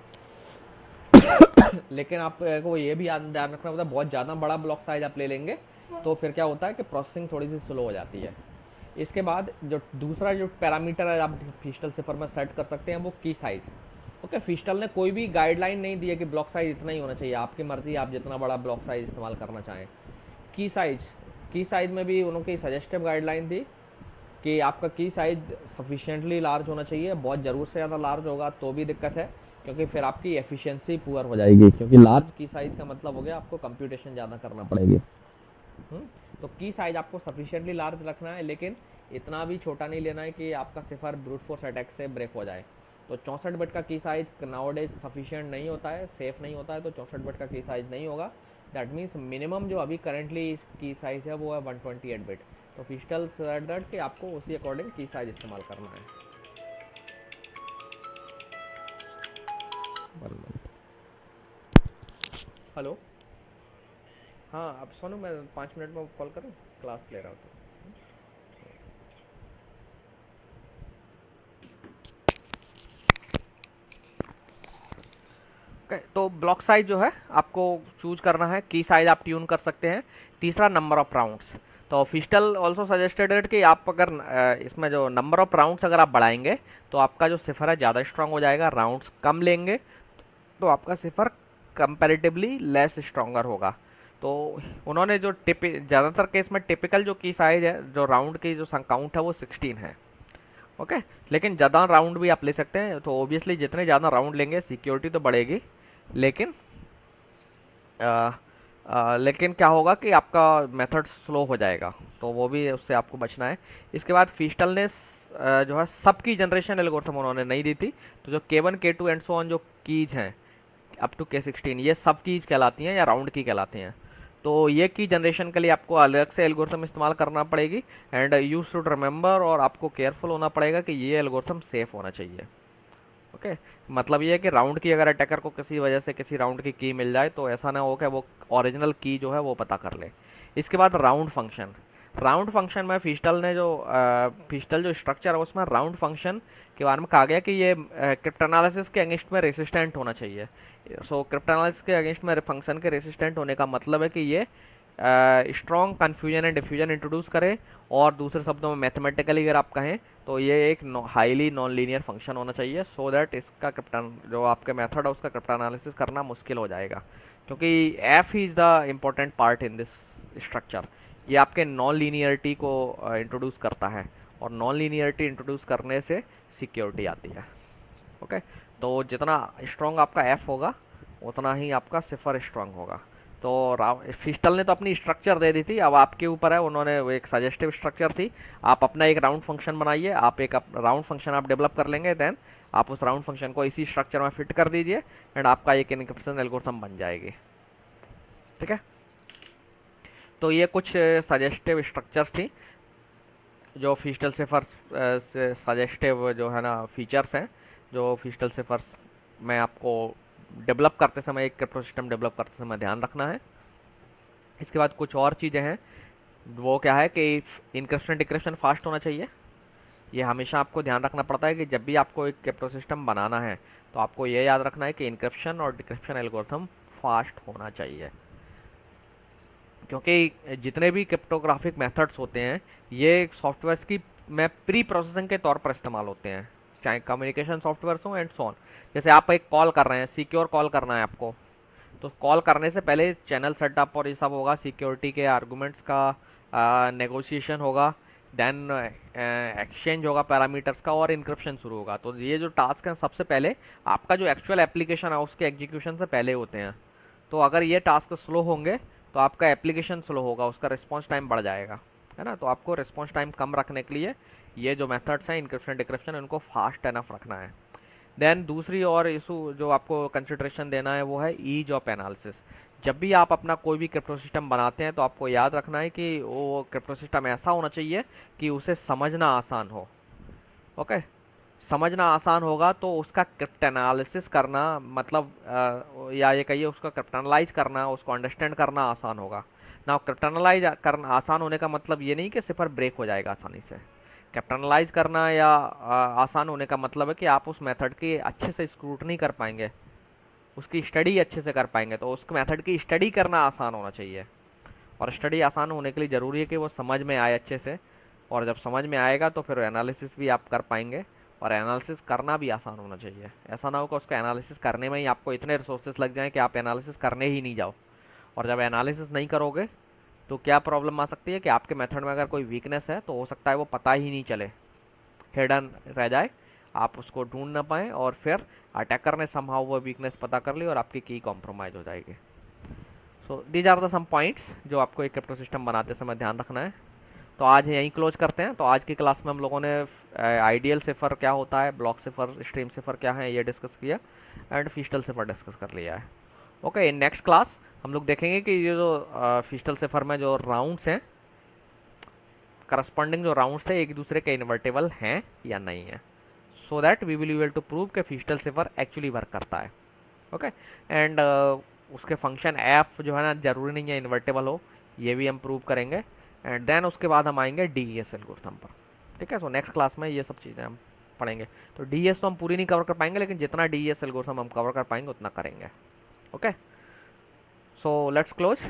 लेकिन आपको ये भी ध्यान रखना होता है, बहुत ज़्यादा बड़ा ब्लॉक साइज आप ले लेंगे तो फिर क्या होता है कि प्रोसेसिंग थोड़ी सी स्लो हो जाती है। इसके बाद जो दूसरा जो पैरामीटर है आप फीस्टल सिफर में सेट कर सकते हैं वो की साइज। ओके, फीस्टल ने कोई भी गाइडलाइन नहीं दी है कि ब्लॉक साइज इतना ही होना चाहिए, आपकी मर्जी, आप जितना बड़ा ब्लॉक साइज इस्तेमाल करना चाहें। की साइज में भी उनकी सजेस्टिव गाइडलाइन थी कि आपका की साइज सफिशिएंटली लार्ज होना चाहिए। बहुत ज़रूर से ज़्यादा लार्ज होगा तो भी दिक्कत है, क्योंकि फिर आपकी एफिशिएंसी पुअर हो जाएगी, क्योंकि लार्ज की साइज का मतलब हो गया आपको कंप्यूटेशन ज़्यादा करना पड़ेगी। तो की साइज आपको सफिशिएंटली लार्ज रखना है, लेकिन इतना भी छोटा नहीं लेना है कि आपका सिफर ब्रूट फोर्स अटैक से ब्रेक हो जाए। तो 64 बिट का की साइज नाउडेज सफिशिएंट नहीं होता है, सेफ नहीं होता है, तो 64 बिट का की साइज नहीं होगा। दैट मीन्स मिनिमम जो अभी करंटली की साइज है वो है 128 बिट। तो फीस्टल सेड दैट कि आपको उसी अकॉर्डिंग की साइज इस्तेमाल करना है। हेलो, हाँ आप सुनो, मैं 5 मिनट में कॉल करूँ, क्लास ले रहा हूँ। तो ब्लॉक साइज जो है आपको चूज करना है, की साइज आप ट्यून कर सकते हैं। तीसरा नंबर ऑफ राउंड्स। तो फीस्टल ऑल्सो सजेस्टेड इट कि आप अगर इसमें जो नंबर ऑफ राउंड्स अगर आप बढ़ाएंगे तो आपका जो सिफर है ज़्यादा स्ट्रांग हो जाएगा। राउंड्स कम लेंगे तो आपका सिफर कंपैरेटिवली लेस स्ट्रॉन्गर होगा। तो उन्होंने जो ज़्यादातर केस में टिपिकल जो की साइज है, जो राउंड की जो काउंट है वो 16 है। ओके, लेकिन ज़्यादा राउंड भी आप ले सकते हैं। तो ओबियसली जितने ज़्यादा राउंड लेंगे सिक्योरिटी तो बढ़ेगी, लेकिन लेकिन क्या होगा कि आपका मेथड स्लो हो जाएगा, तो वो भी उससे आपको बचना है। इसके बाद फीस्टल ने जो है सबकी जनरेशन एल्गोरिथम उन्होंने नहीं दी थी। तो जो K1 K2 and so on जो कीज हैं अप टू K16 ये सब कीज कहलाती हैं या राउंड की कहलाती हैं। तो ये की जनरेशन के लिए आपको अलग से एल्गोरिथम इस्तेमाल करना पड़ेगी, एंड यू शुड रिमेंबर, और आपको केयरफुल होना पड़ेगा कि ये एल्गोरिथम सेफ होना चाहिए। ओके, मतलब ये है कि राउंड की अगर अटैकर को किसी वजह से किसी राउंड की मिल जाए तो ऐसा ना हो कि वो ओरिजिनल की जो है वो पता कर ले। इसके बाद राउंड फंक्शन में फिस्टल जो स्ट्रक्चर है उसमें राउंड फंक्शन के बारे में कहा गया कि ये क्रिप्टोनालिसिस के अगेंस्ट में रेसिस्टेंट होना चाहिए। सो क्रिप्टोनालिसिस के अगेंस्ट में फंक्शन के रेसिस्टेंट होने का मतलब है कि ये strong confusion and diffusion introduce करे, और दूसरे शब्दों में मैथमेटिकली अगर आप कहें तो ये एक हाईली नॉन लीनियर फंक्शन होना चाहिए, सो दैट इसका क्रिप्टन जो आपके मेथड है उसका क्रिप्टोनालिसिस करना मुश्किल हो जाएगा, क्योंकि F is the important part in this structure. ये आपके नॉन लीनियरिटी को इंट्रोड्यूस करता है, और नॉन लीनियरिटी इंट्रोड्यूस करने से सिक्योरिटी आती है। ओके, तो जितना स्ट्रॉन्ग आपका एफ होगा उतना ही आपका सिफर स्ट्रॉन्ग होगा। तो फिस्टल ने तो अपनी स्ट्रक्चर दे दी थी, अब आपके ऊपर है, उन्होंने वो एक सजेस्टिव स्ट्रक्चर थी। आप अपना एक राउंड फंक्शन बनाइए, आप एक राउंड फंक्शन आप डेवलप कर लेंगे, देन आप उस राउंड फंक्शन को इसी स्ट्रक्चर में फिट कर दीजिए, एंड आपका एक इनक्रिप्शन एल्गोरिथम बन जाएगी। ठीक है, तो ये कुछ सजेस्टिव स्ट्रक्चर्स थी जो फिस्टल सिफर्स से सजेस्टिव जो है ना फीचर्स हैं, जो फिस्टल सिफर्स में आपको डेवलप करते समय, एक क्रिप्टो सिस्टम डेवलप करते समय ध्यान रखना है। इसके बाद कुछ और चीज़ें हैं, वो क्या है कि इनक्रिप्शन डिक्रिप्शन फास्ट होना चाहिए। ये हमेशा आपको ध्यान रखना पड़ता है कि जब भी आपको एक क्रिप्टो सिस्टम बनाना है तो आपको ये याद रखना है कि इनक्रिप्शन और डिक्रिप्शन एल्गोरिथम फास्ट होना चाहिए, क्योंकि जितने भी क्रिप्टोग्राफिक मेथड्स होते हैं ये सॉफ्टवेयर्स की में प्री प्रोसेसिंग के तौर पर इस्तेमाल होते हैं, चाहे कम्युनिकेशन सॉफ्टवेयर्स हो एंड सो ऑन। जैसे आप एक कॉल कर रहे हैं, सिक्योर कॉल करना है आपको, तो कॉल करने से पहले चैनल सेटअप और ये सब होगा, सिक्योरिटी के आर्गूमेंट्स का नेगोशिएशन होगा, देन एक्सचेंज होगा पैरामीटर्स का, और इंक्रिप्शन शुरू होगा। तो ये जो टास्क हैं सबसे पहले आपका जो एक्चुअल एप्लीकेशन है उसके एग्जीक्यूशन से पहले होते हैं। तो अगर ये टास्क स्लो होंगे तो आपका एप्लीकेशन स्लो होगा, उसका रिस्पॉन्स टाइम बढ़ जाएगा, है ना। तो आपको रिस्पॉन्स टाइम कम रखने के लिए ये जो मेथड्स हैं इंक्रिप्शन डिक्रिप्शन, उनको फास्ट एनफ रखना है। देन दूसरी और इशू जो आपको कंसिड्रेशन देना है वो है ईज ऑफ एनालिसिस। जब भी आप अपना कोई भी क्रिप्टो सिस्टम बनाते हैं तो आपको याद रखना है कि वो क्रिप्टो सिस्टम ऐसा होना चाहिए कि उसे समझना आसान हो। ओके, समझना आसान होगा तो उसका क्रिप्टोनालिसिस करना, मतलब या ये कहिए उसका क्रिप्टोनालाइज करना, उसको अंडरस्टैंड करना आसान होगा ना। क्रिप्टोनालाइज करना आसान होने का मतलब ये नहीं कि सिफर ब्रेक हो जाएगा आसानी से। कैप्टनलाइज करना या आसान होने का मतलब है कि आप उस मेथड की अच्छे से स्क्रूटनी कर पाएंगे, उसकी स्टडी अच्छे से कर पाएंगे। तो उस मेथड की स्टडी करना आसान होना चाहिए, और स्टडी आसान होने के लिए ज़रूरी है कि वो समझ में आए अच्छे से, और जब समझ में आएगा तो फिर एनालिसिस भी आप कर पाएंगे, और एनालिसिस करना भी आसान होना चाहिए। ऐसा ना हो कि उसको एनालिसिस करने में ही आपको इतने रिसोर्सेज लग जाएं कि आप एनालिसिस करने ही नहीं जाओ, और जब एनालिसिस नहीं करोगे तो क्या प्रॉब्लम आ सकती है कि आपके मेथड में अगर कोई वीकनेस है तो हो सकता है वो पता ही नहीं चले, हिडन रह जाए, आप उसको ढूंढ ना पाएँ, और फिर अटैकर ने समहाउ वो वीकनेस पता कर ली और आपकी की कॉम्प्रोमाइज़ हो जाएगी। So these are the some points जो आपको एक क्रिप्टो सिस्टम बनाते समय ध्यान रखना है। तो आज यहीं क्लोज करते हैं। तो आज की क्लास में हम लोगों ने आइडियल सिफर क्या होता है, ब्लॉक सिफर, स्ट्रीम सिफर क्या है, ये डिस्कस किया, एंड फिस्टल सिफर डिस्कस कर लिया है। ओके, इन नेक्स्ट क्लास हम लोग देखेंगे कि ये जो फिस्टल सिफर में जो राउंड्स हैं, करस्पॉन्डिंग जो राउंड्स थे एक दूसरे के इन्वर्टेबल हैं या नहीं है, so that we will able to prove कि फिस्टल सिफर एक्चुअली वर्क करता है। ओके, एंड उसके फंक्शन ऐप जो है ना ज़रूरी नहीं है इन्वर्टेबल हो, ये भी हम प्रूव करेंगे, एंड देन उसके बाद हम आएंगे DES एल्गोरिथम पर। ठीक है, सो नेक्स्ट क्लास में ये सब चीज़ें हम पढ़ेंगे। तो DES तो हम पूरी नहीं कवर कर पाएंगे, लेकिन जितना DES एल्गोरिथम हम कवर कर पाएंगे उतना करेंगे। Okay, so let's close.